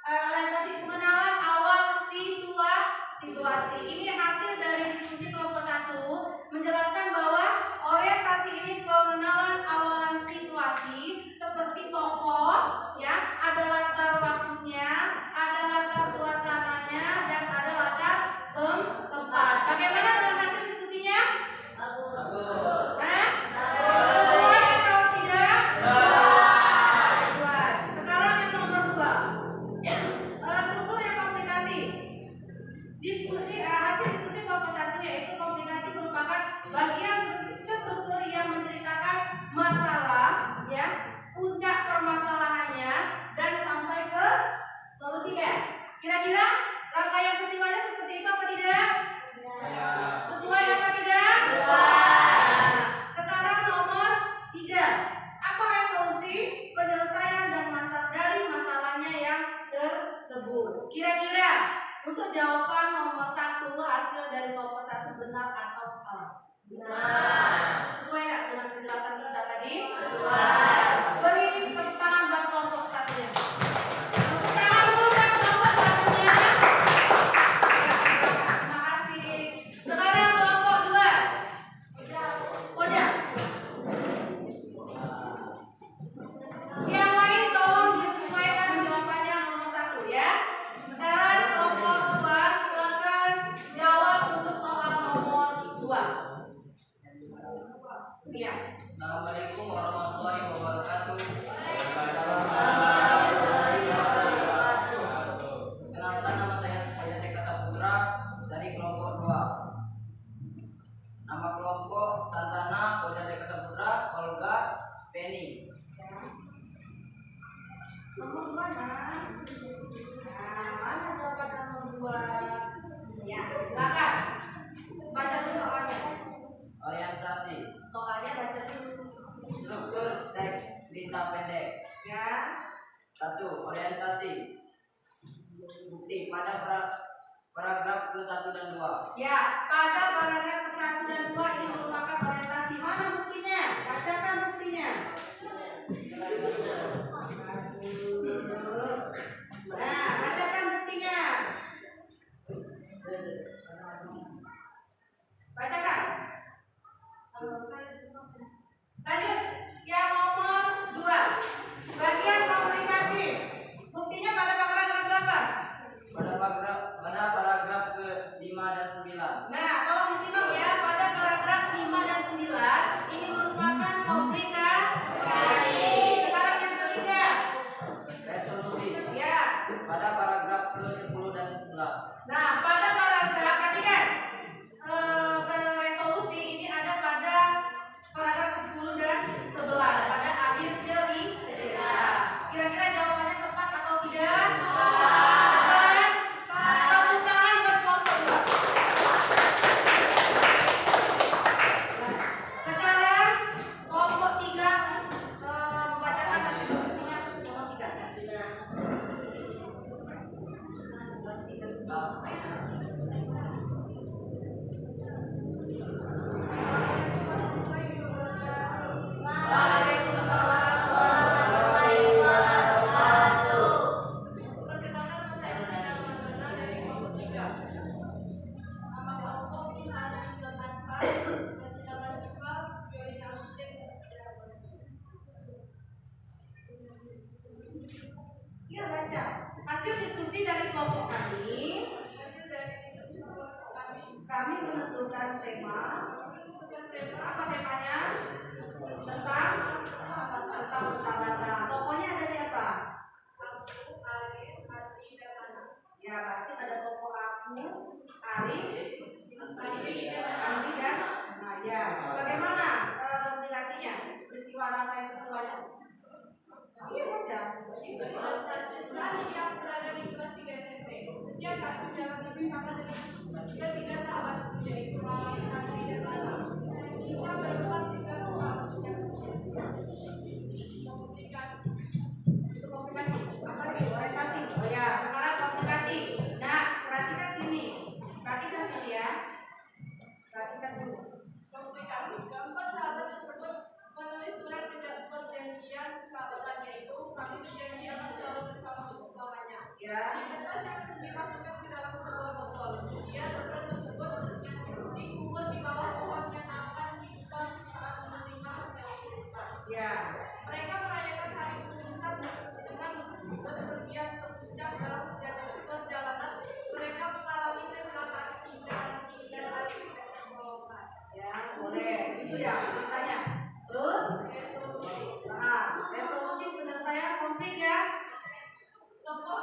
orientasi pengenalan awal situasi. Ini hasil dari diskusi kelompok 1 menjelaskan bahwa orientasi ini pengenalan awalan situasi seperti tokoh, ya, ada latar waktunya, ada latar suasananya, dan ada latar tempat. Bagaimana dengan hasil diskusinya? Bagus. Sesuai atau tidak? Sesuai. Sekarang yang nomor 2, struktur yang komplikasi. Hasil diskusi kelompok 1 yaitu komplikasi merupakan bagian struktur yang menceritakan masalah, ya, puncak permasalahannya, dan sampai ke solusinya. Kira-kira rangkaian peristiwanya seperti itu apa tidak? Sesuai apa tidak? Sesuai. Sekarang nomor 3, apa resolusi penyelesaian dan dari masalahnya yang tersebut? Kira-kira untuk jawaban nomor 1 hasil dari kelompok 1 benar atau salah? Benar. Sesuai nggak dengan penjelasan kita tadi? Sesuai. Beri tepuk tangan buat kelompok 1-nya. Tepuk tangan dulu buat kelompok 1-nya. Terima kasih. Sekarang kelompok 2. Koja. Yang lain tolong disesuaikan jawabannya nomor 1 ya. Sekarang kelompok 2 silakan jawab untuk soal nomor 2. Iya. Assalamualaikum warahmatullahi wabarakatuh. Perkenalkan, nama saya Fajar Seka Saputra dari kelompok 2. Nama kelompok Santana, Fajar Seka Saputra, Olga, Penny. Nomor 2 nah. Mana jawaban nomor 2? Ya, silakan. Baca dulu soalnya. Orientasi. Soalnya baca dulu. Struktur teks cerita pendek. Ya. 1. Orientasi. Bukti pada paragraf ke-1 dan 2. Ya, pada paragraf ke-1 dan 2 ini merupakan orientasi. Mana buktinya? Bacakan buktinya. Nah, bacakan buktinya. Bacakan. Lanjut. Yang nomor 2. Bagian komunikasi. Buktinya pada paragraf berapa? Pada paragraf ke-5 dan 9. Nah, tolong disimak ya. Pada paragraf 5 dan 9 ini merupakan komunikasi. Sekarang yang ketiga. Resolusi. Ya. Pada paragraf ke-10 dan 11. Nah, pada paragraf ketiga resolusi ini ada pada paragraf ke-10 dan 11 pada akhir cerita. Kira-kira jawabannya tepat atau tidak? Tepat. Tepuk tangan buat kelompok 2. Nah, sekarang kelompok 3 membacakan hasil diskusinya kelompok 3. kami menentukan tema. Apa temanya? Tentang persahabatan. Tokohnya ada siapa? Aku, Aris, Adi, dan Ana. Ya, berarti ada tokoh aku, Aris, Adi, dan Ana. Ya, bagaimana komplikasinya? Peristiwa rangkaian peristiwanya? Iya aja. Saat ini aku berada di kelas 3 SMP. Setiap aku jalan bersama dengan tiga sahabat yaitu Aris, Adi, dan Ana. Kita berempat tinggal bersama sejak kecil. Komunikasi. Komunikasi. Apa nih? Orientasi. Oh ya, sekarang komunikasi. Nah, perhatikan sini. Perhatikan sini ya. Perhatikan sini. Komunikasi. Keempat sahabat tersebut menulis surat perjanjian persahabatan yaitu kami berjanji akan selalu bersama selamanya. Ya. Di kertas yang dimasukkan ke dalam sebuah botol. Kemudian botol tersebut dikubur di bawah pohon yang akan dibuka saat menerima hasil keputusan. Ya. Mereka merayakan hari keputusan dengan berpergian ke puncak dalam perjalanan. Mereka mengalami kecelakaan sehingga Adi dan Aris tidak terbawa. Ya, boleh. Itu ya ceritanya. Terus Resolusi. nah, resolusi penyelesaian konflik ya. Tokoh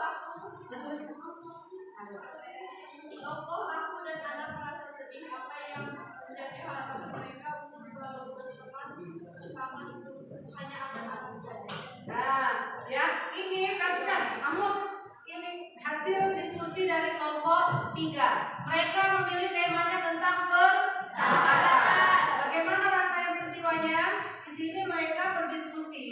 aku dan anak merasa sedih apa yang menjadi harapan mereka untuk selalu berteman bersama itu hanya anak-anak saja. Nah, ya, ini perhatikan, Amut. Ini hasil diskusi dari kelompok 3. Mereka memilih temanya tentang persahabatan. Bagaimana rangkaian peristiwanya? Di sini mereka berdiskusi,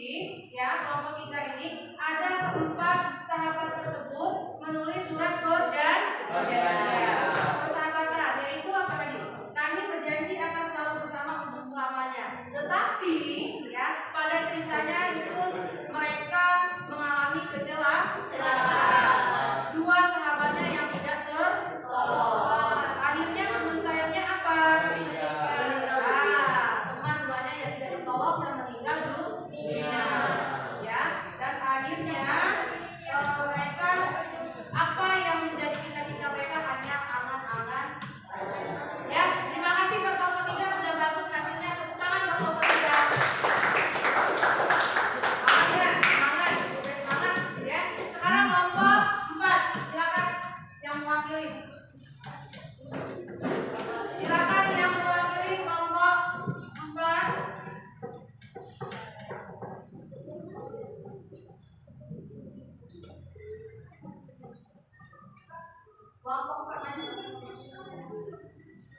ya, kelompok 3 ini ada keempat sahabat tersebut menulis surat perjanjian persahabatan, yaitu apa tadi? Kami berjanji akan selalu bersama untuk selamanya. Tetapi, ya, pada ceritanya itu mereka mengalami kecelakaan. Dua sahabatnya yang tidak tertolong. Akhirnya penyelesaiannya apa? Teman duanya yang tidak ditolong dan meninggal dunia. Ya, dan akhirnya mereka apa yang menjadi cita-cita mereka hanya angan-angan saja. Ya, terima kasih ke kelompok 3 sudah bagus hasilnya. Tepuk tangan buat kelompok 3. Semangat, udah semangat ya. Sekarang kelompok 4, silakan yang mewakili. Silakan yang mewakili kelompok 4. Kelompok 4 maju.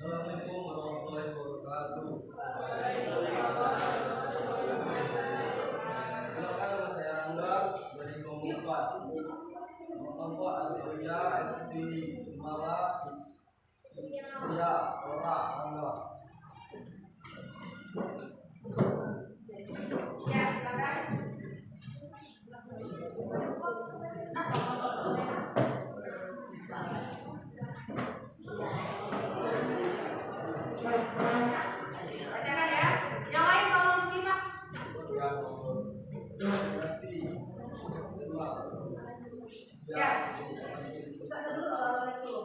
Assalamualaikum warahmatullahi wabarakatuh. Silakan nama saya Rangga dari kelompok 4. Kelompok Algoria SD Mala Ria Ora Rangga. Ya, silakan. Nah, kelompok 4 bacakan ya. Yang lain tolong disimak. Ya. Ustaz dulu. Assalamualaikum.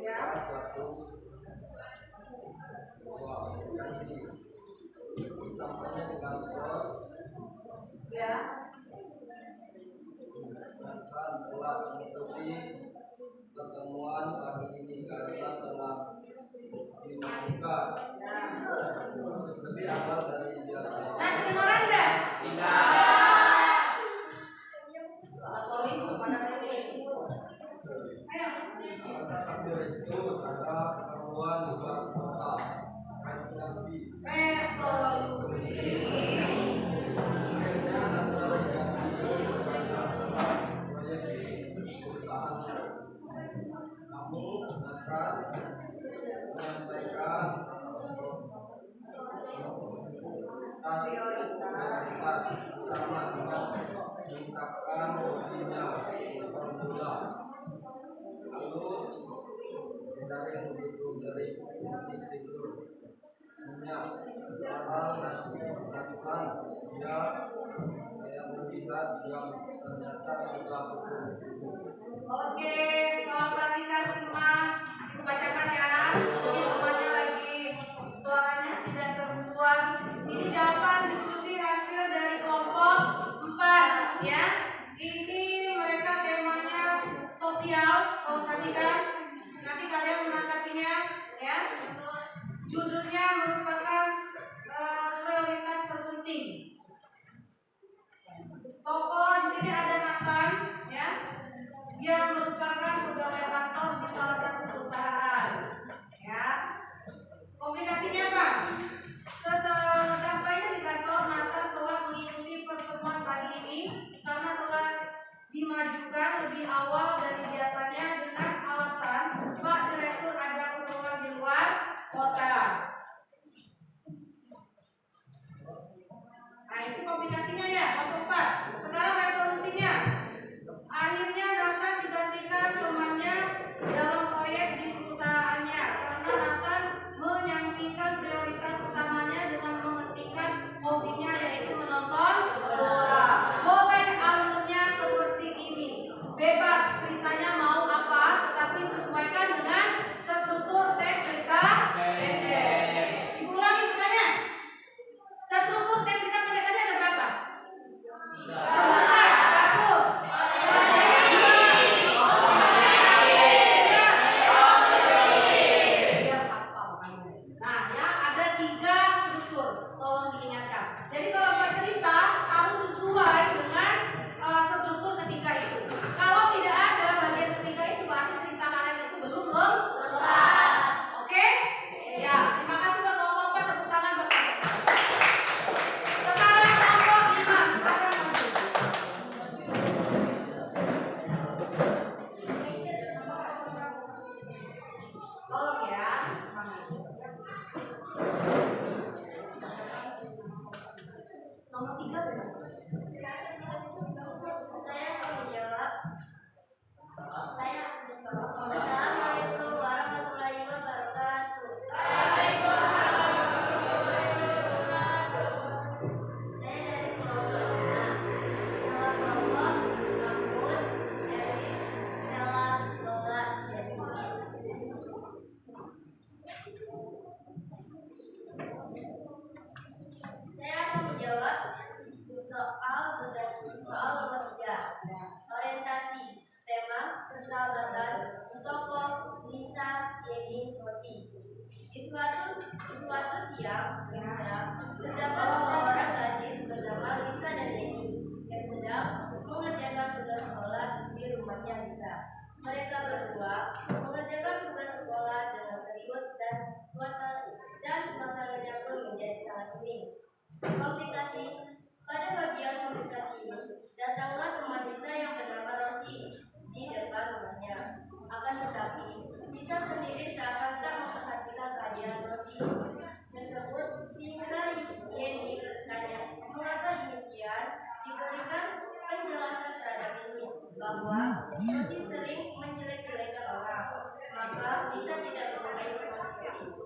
Ya. Sampainya di kantor Ya. akan telah mengikuti pertemuan pagi ini karena telah dilakukan lebih awal dari biasanya. Nah, kedengaran enggak? Assalamualaikum kepada sini. Ayo. Masa takbir itu ada keperluan juga kota resolusi. Akhirnya antara proyek perusahaan. Kamu akan menyampaikan prioritas utama dengan mengungkapkan hobinya formula. Lalu dari begitu dari musik tidur selanjutnya soal lakukan ya saya melihat yang ternyata sudah betul. Oke, tolong perhatikan semua. Ibu bacakan ya. Ini temannya lagi. Suaranya tidak terbuang. Ini jawaban diskusi hasil dari kelompok 4 ya. Ini mereka temanya sosial. Tolong perhatikan. Nanti kalian menanggapinya ya. Judulnya merupakan prioritas terpenting. Tokoh di sini ada Nathan ya. Dia merupakan pegawai kantor di salah satu perusahaan ya. Komplikasinya apa? Sesampainya di kantor, Nathan telah mengikuti pertemuan pagi ini karena telah dimajukan lebih awal dari biasanya dengan alasan Pak Direktur ada keperluan di luar kota. Nah itu komplikasinya ya, kelompok 4. Sekarang resolusinya. Akhirnya Nathan digantikan temannya dalam proyek di perusahaannya karena Nathan menyampingkan prioritas utamanya dengan mementingkan hobinya yaitu menonton bola. Boleh alurnya seperti ini. Bebas ceritanya mau apa, tetapi sesuaikan dengan struktur teks cerita pendek. Ibu ulangi pertanyaan. Struktur teks cerita pendek tadi ada berapa? Sebentar, 1. Nah, ya ada 3 struktur. Tolong diingatkan. Jadi kalau buat cerita harus sesuai dengan struktur ketiga itu. Kalau tidak ada bagian ketiga itu berarti cerita kalian itu belum lengkap. Oke? Ya, terima kasih buat kelompok 4, tepuk tangan buat kalian. Sekarang kelompok 5, silakan maju. Tolong ya, semangat. Nomor 3 benar. Saya akan menjawab. Assalamualaikum warahmatullahi wabarakatuh. Saya dari kelompok 5. Nama kelompok Mahmud, Elis, Stella, Lola, Jenny. Saya akan menjawab soal nomor 3. Orientasi tema persahabatan tokoh Lisa, Yeni, Rosi. Di suatu siang yang cerah, terdapat 2 orang gadis bernama Lisa dan Yeni yang sedang mengerjakan tugas sekolah di rumahnya Lisa. Mereka berdua mengerjakan tugas sekolah dengan serius dan suasananya pun menjadi sangat unik. Pada bagian komplikasi ini, datanglah teman Lisa yang bernama Rosi di depan rumahnya. Akan tetapi, Lisa sendiri seakan tak memperhatikan kehadiran Rosi tersebut sehingga Yeni bertanya, mengapa demikian? Diberikan penjelasan terhadap ini bahwa Rosi sering menjelek-jelekan orang, maka Lisa tidak menyukai teman seperti itu.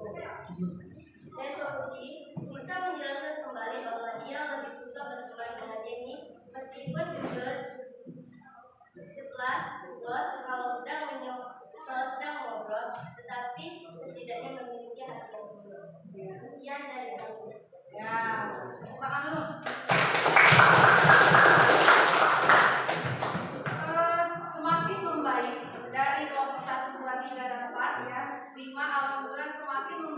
Resolusi, Lisa menjelaskan kembali bahwa dia lebih suka berteman dengan Jenny meskipun jujur 11 kalau sedang ngobrol, tetapi setidaknya memiliki hati yang tulus. Sekian dari aku. Ya, tepuk tangan dulu. Semakin membaik dari kelompok 1, 2, 3 dan 4 ya. 5 alhamdulillah semakin membaik.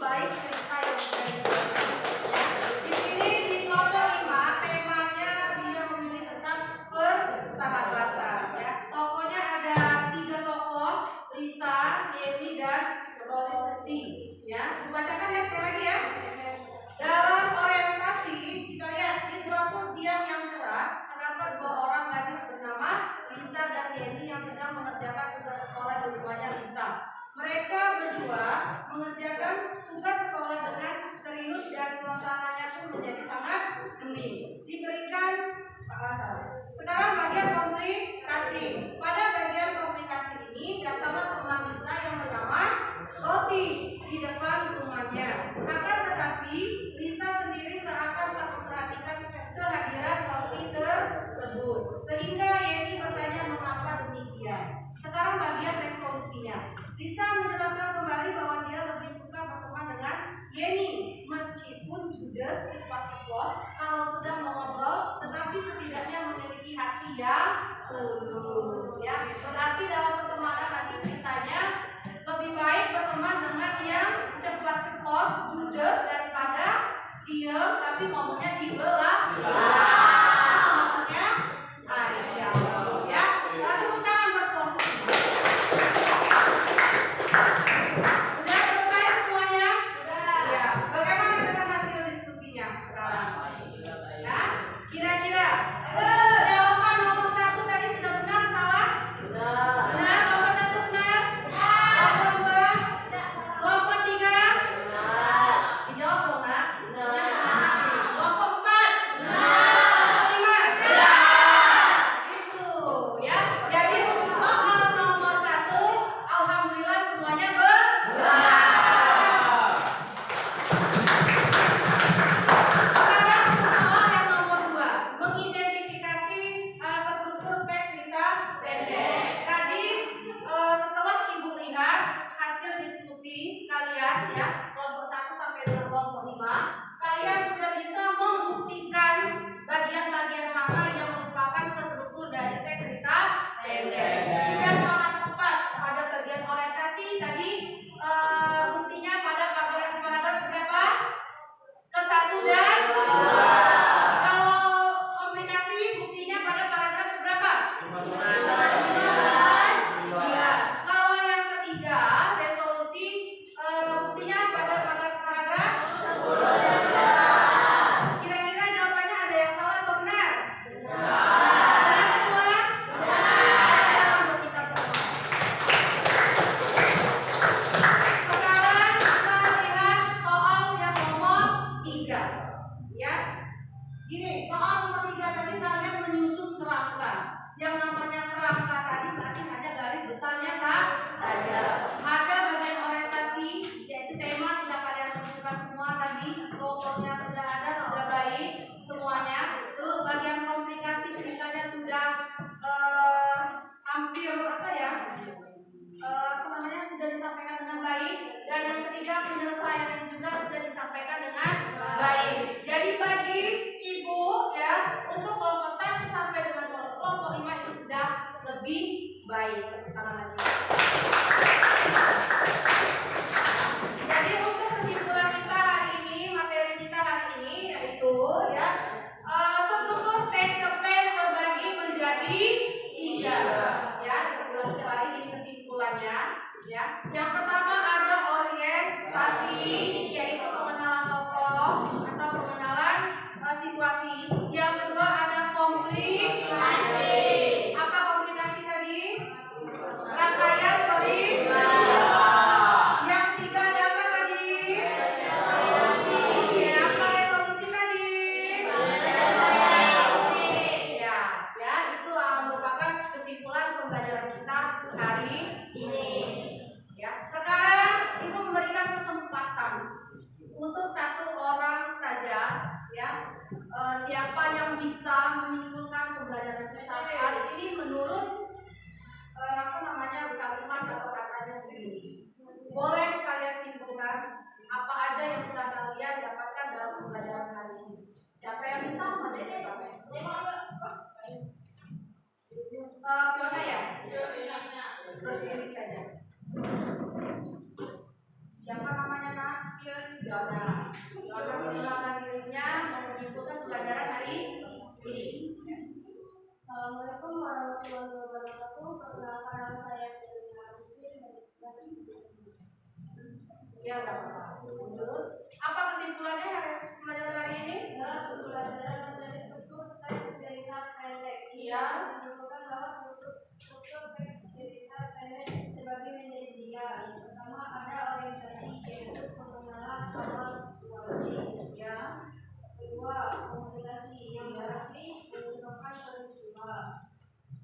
Gini, soal nomor 3 tadi kalian menyusun kerangka. Yang namanya kerangka tadi berarti hanya garis besarnya saja. Ada bagian orientasi, yaitu tema sudah kalian tentukan semua tadi, pokoknya sudah ada, sudah baik semuanya. Terus bagian komplikasi ceritanya sudah hampir sudah disampaikan dengan baik. Dan yang ketiga, penyelesaian juga sudah disampaikan dengan baik. Jadi bagi ibu ya, untuk kelompok 1 sampai dengan kelompok 5 itu sudah lebih baik. Tepuk tangan lagi. Jadi untuk kesimpulan kita hari ini, materi kita hari ini yaitu ya, struktur teks cerpen terbagi menjadi 3. Ya, ulang kembali ini kesimpulannya. Ya, yang pertama ada orientasi, yaitu pengenalan tokoh atau pengenalan situasi. Yang kedua ada komplikasi. Apa komplikasi tadi? Rangkaian peristiwa. Yang ketiga ada apa tadi? Ya, apa resolusi tadi? Ya, itu merupakan kesimpulan pembelajaran kita hari ini. Ya, sekarang Ibu memberikan kesempatan untuk 1 orang saja, ya, siapa yang bisa menyimpulkan pembelajaran kita hari ini menurut kalimat atau katanya sendiri. Boleh kalian simpulkan apa aja yang sudah kalian dapatkan dalam pembelajaran hari ini. Siapa yang bisa menyimpulkan? Fiona ya? Berdiri saja. Siapa namanya nak? Fiona. Silakan mengenalkan dirinya dan menyimpulkan pelajaran hari ini. Assalamualaikum warahmatullahi wabarakatuh. Perkenalkan nama saya Fiona. Ya, enggak apa-apa. Lanjut. Apa kesimpulannya hari pelajaran hari ini? Pelajaran dari struktur teks cerita pendek. Iya. Menunjukkan bahwa struktur teks cerita pendek terbagi menjadi 3. Yang pertama ada orientasi, yaitu pengenalan awal situasi. Ya. Kedua, komunikasi yang berarti mengungkapkan peristiwa.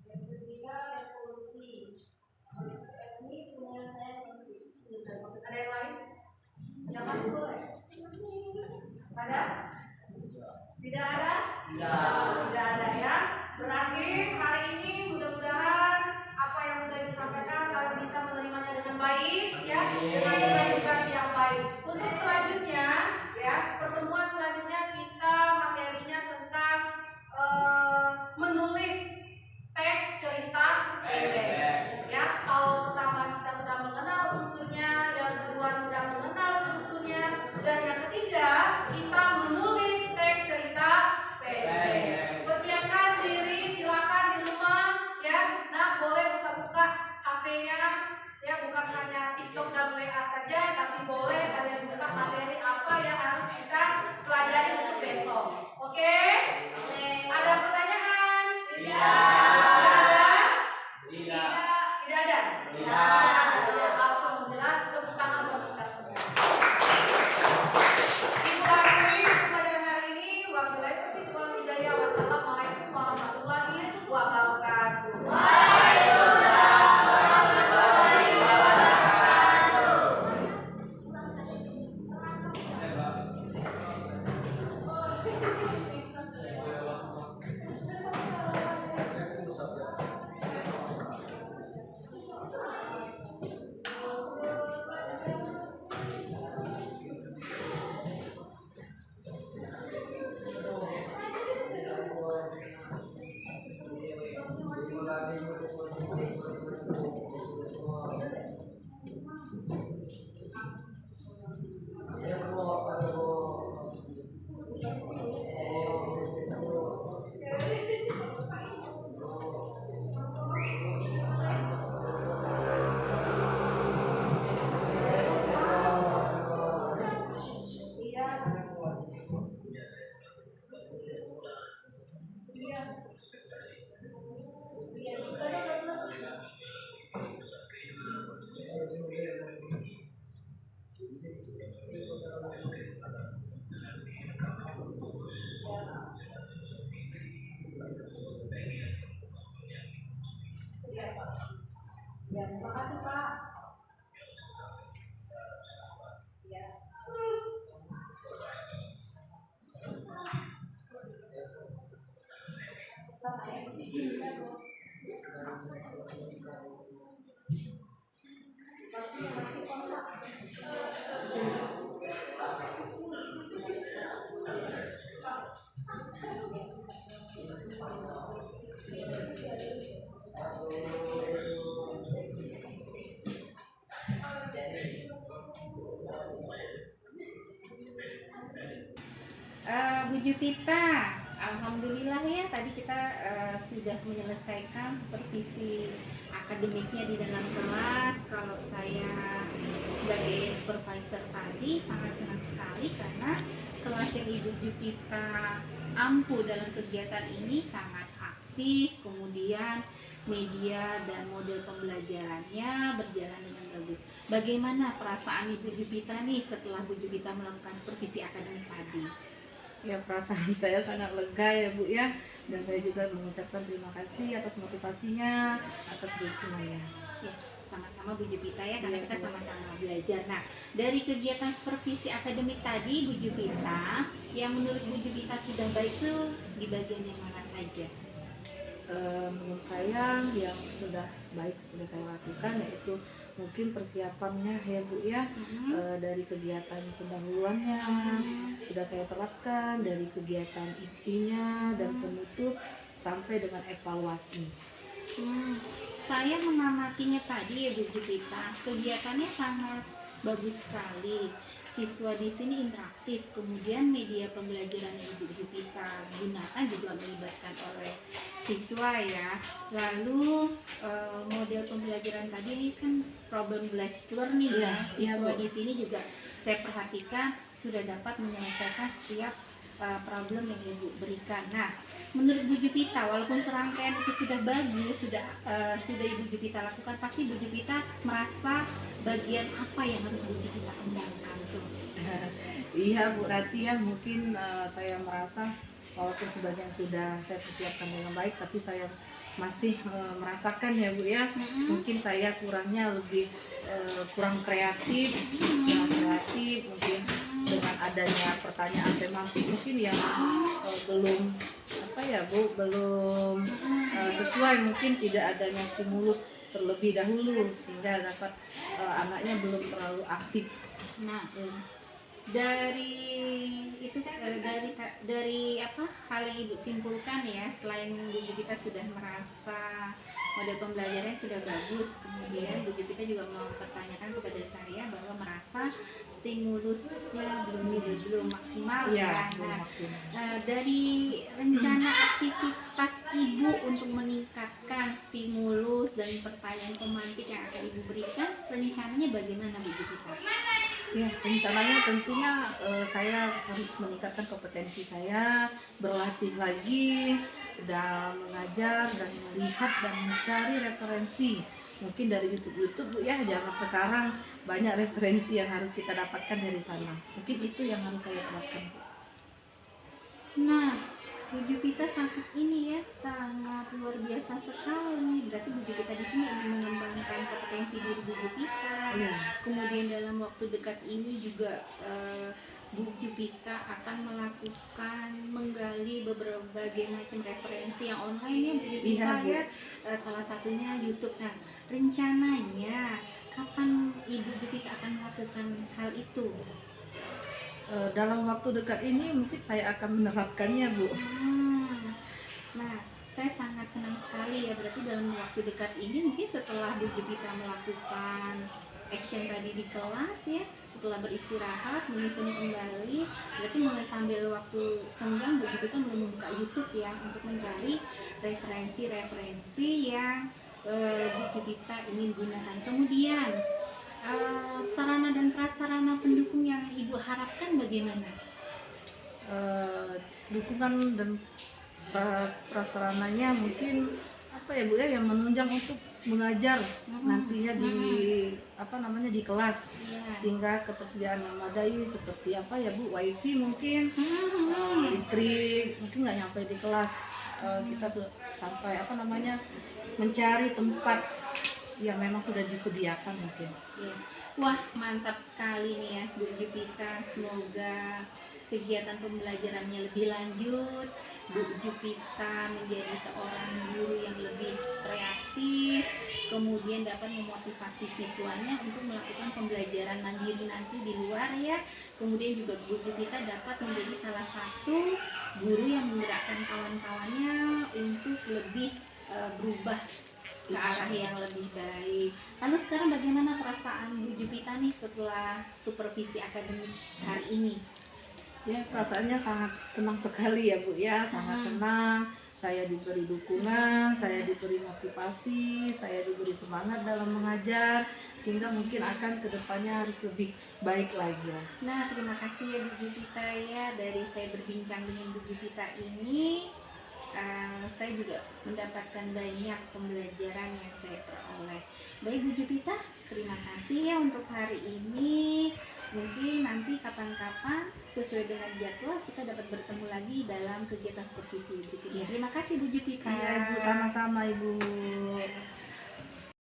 Yang ketiga, resolusi. Teknik penyelesaian konflik. Ada yang lain? Jangan boleh. Ada? Tidak ada? Tidak ada ya. Berarti hari ini mudah-mudahan apa yang sudah disampaikan kalian bisa menerimanya dengan baik ya, dengan edukasi yang baik. Untuk selanjutnya ya, pertemuan selanjutnya kita materinya tentang menulis teks cerita pendek. Ya, kalau pertama kita sudah mengenal unsurnya, yang kedua sudah mengenal strukturnya, dan yang ketiga kita menulis teks cerita pendek. Bu Jupita, alhamdulillah ya tadi kita sudah menyelesaikan supervisi akademiknya di dalam kelas. Kalau saya sebagai supervisor tadi sangat senang sekali karena kelas yang Ibu Jupita ampu dalam kegiatan ini sangat aktif, kemudian media dan model pembelajarannya berjalan dengan bagus. Bagaimana perasaan Ibu Jupita nih setelah Bu Jupita melakukan supervisi akademik tadi? Ya, perasaan saya sangat lega ya Bu ya, dan saya juga mengucapkan terima kasih atas motivasinya, atas dukungannya. Ya, sama-sama Bu Jupita ya, karena Iya, kita Bu. sama-sama belajar. Nah, dari kegiatan supervisi akademik tadi Bu Jupita, yang menurut Bu Jupita sudah baik tuh di bagian yang mana saja? Menurut saya yang sudah baik sudah saya lakukan yaitu mungkin persiapannya ya Bu ya, dari kegiatan pendahuluannya sudah saya terapkan, dari kegiatan intinya dan penutup sampai dengan evaluasi. Saya mengamatinya tadi ya Bu Jupita, kegiatannya sangat bagus sekali. Siswa di sini interaktif, kemudian media pembelajaran yang Ibu Jupita gunakan juga melibatkan oleh siswa ya. Lalu model pembelajaran tadi ini kan problem based learning ya. Siswa Bu. di sini juga saya perhatikan sudah dapat menyelesaikan setiap problem yang Ibu berikan. Nah, menurut Bu Jupita, walaupun serangkaian itu sudah bagus, sudah Ibu Jupita lakukan, pasti Bu Jupita merasa bagian apa yang harus Bu Jupita kembangkan tuh? Iya Bu Rati ya, mungkin saya merasa walaupun sebagian sudah saya persiapkan dengan baik, tapi saya masih merasakan ya Bu ya, mungkin saya kurangnya lebih kurang kreatif, mungkin dengan adanya pertanyaan tematik mungkin yang belum apa ya Bu, belum sesuai, mungkin tidak adanya stimulus terlebih dahulu sehingga dapat anaknya belum terlalu aktif. Nah, dari itu kan dari apa hal yang Ibu simpulkan ya, selain Bu Jupita sudah merasa model pembelajarannya sudah bagus, kemudian Bu Jupita juga mempertanyakan kepada saya bahwa merasa stimulusnya belum maksimal ya. Belum Nah, maksimal. dari rencana aktivitas Ibu untuk meningkatkan stimulus dan pertanyaan pemantik yang akan Ibu berikan, rencananya bagaimana Bu Jupita? Ya, rencananya tentunya saya harus meningkatkan kompetensi saya, berlatih lagi dalam mengajar dan melihat dan mencari referensi. Mungkin dari YouTube Bu ya, zaman sekarang banyak referensi yang harus kita dapatkan dari sana. Mungkin itu yang harus saya terapkan Bu. Nah, Bu Jupita sangat sangat luar biasa sekali. Berarti Bu Jupita di sini ingin mengembangkan kompetensi diri Bu Jupita. Kemudian dalam waktu dekat ini juga Bu Jupita akan menggali berbagai macam referensi yang online ya Bu Jupita ya. Salah satunya YouTube. Nah, rencananya kapan Ibu Jupita akan melakukan hal itu? Dalam waktu dekat ini mungkin saya akan menerapkannya Bu. Nah, saya sangat senang sekali ya, berarti dalam waktu dekat ini mungkin setelah Bu Jupita melakukan action tadi di kelas ya, setelah beristirahat menyusun kembali, berarti mulai sambil waktu senggang Bu Jupita mulai membuka YouTube ya untuk mencari referensi-referensi yang Bu Jupita ingin gunakan. Kemudian sarana dan prasarana pendukung yang Ibu harapkan bagaimana? Dukungan dan prasarananya mungkin apa ya Bu ya, yang menunjang untuk mengajar nantinya di kelas, sehingga ketersediaan yang memadai seperti apa ya Bu, wifi mungkin, listrik mungkin nggak nyampe di kelas, kita sudah sampai mencari tempat yang memang sudah disediakan mungkin. Wah, mantap sekali nih ya Bu Jupita, semoga kegiatan pembelajarannya lebih lanjut, Bu Jupita menjadi seorang guru yang lebih kreatif, kemudian dapat memotivasi siswanya untuk melakukan pembelajaran mandiri nanti di luar ya. Kemudian juga Bu Jupita dapat menjadi salah satu guru yang menggerakkan kawan-kawannya untuk lebih berubah ke arah yang lebih baik. Lalu sekarang bagaimana perasaan Bu Jupita nih setelah supervisi akademik hari ini? Ya, perasaannya sangat senang sekali ya Bu ya, sangat senang. Saya diberi dukungan, saya diberi motivasi, saya diberi semangat dalam mengajar, sehingga mungkin akan kedepannya harus lebih baik lagi. Nah, terima kasih ya Bu Jupita ya, dari saya berbincang dengan Bu Jupita ini. Saya juga mendapatkan banyak pembelajaran yang saya peroleh. Baik Bu Jupita, terima kasih ya untuk hari ini. Mungkin nanti kapan-kapan sesuai dengan jadwal kita dapat bertemu lagi dalam kegiatan supervisi berikutnya. Terima kasih Bu Jupita. Iya Ibu, sama-sama Ibu.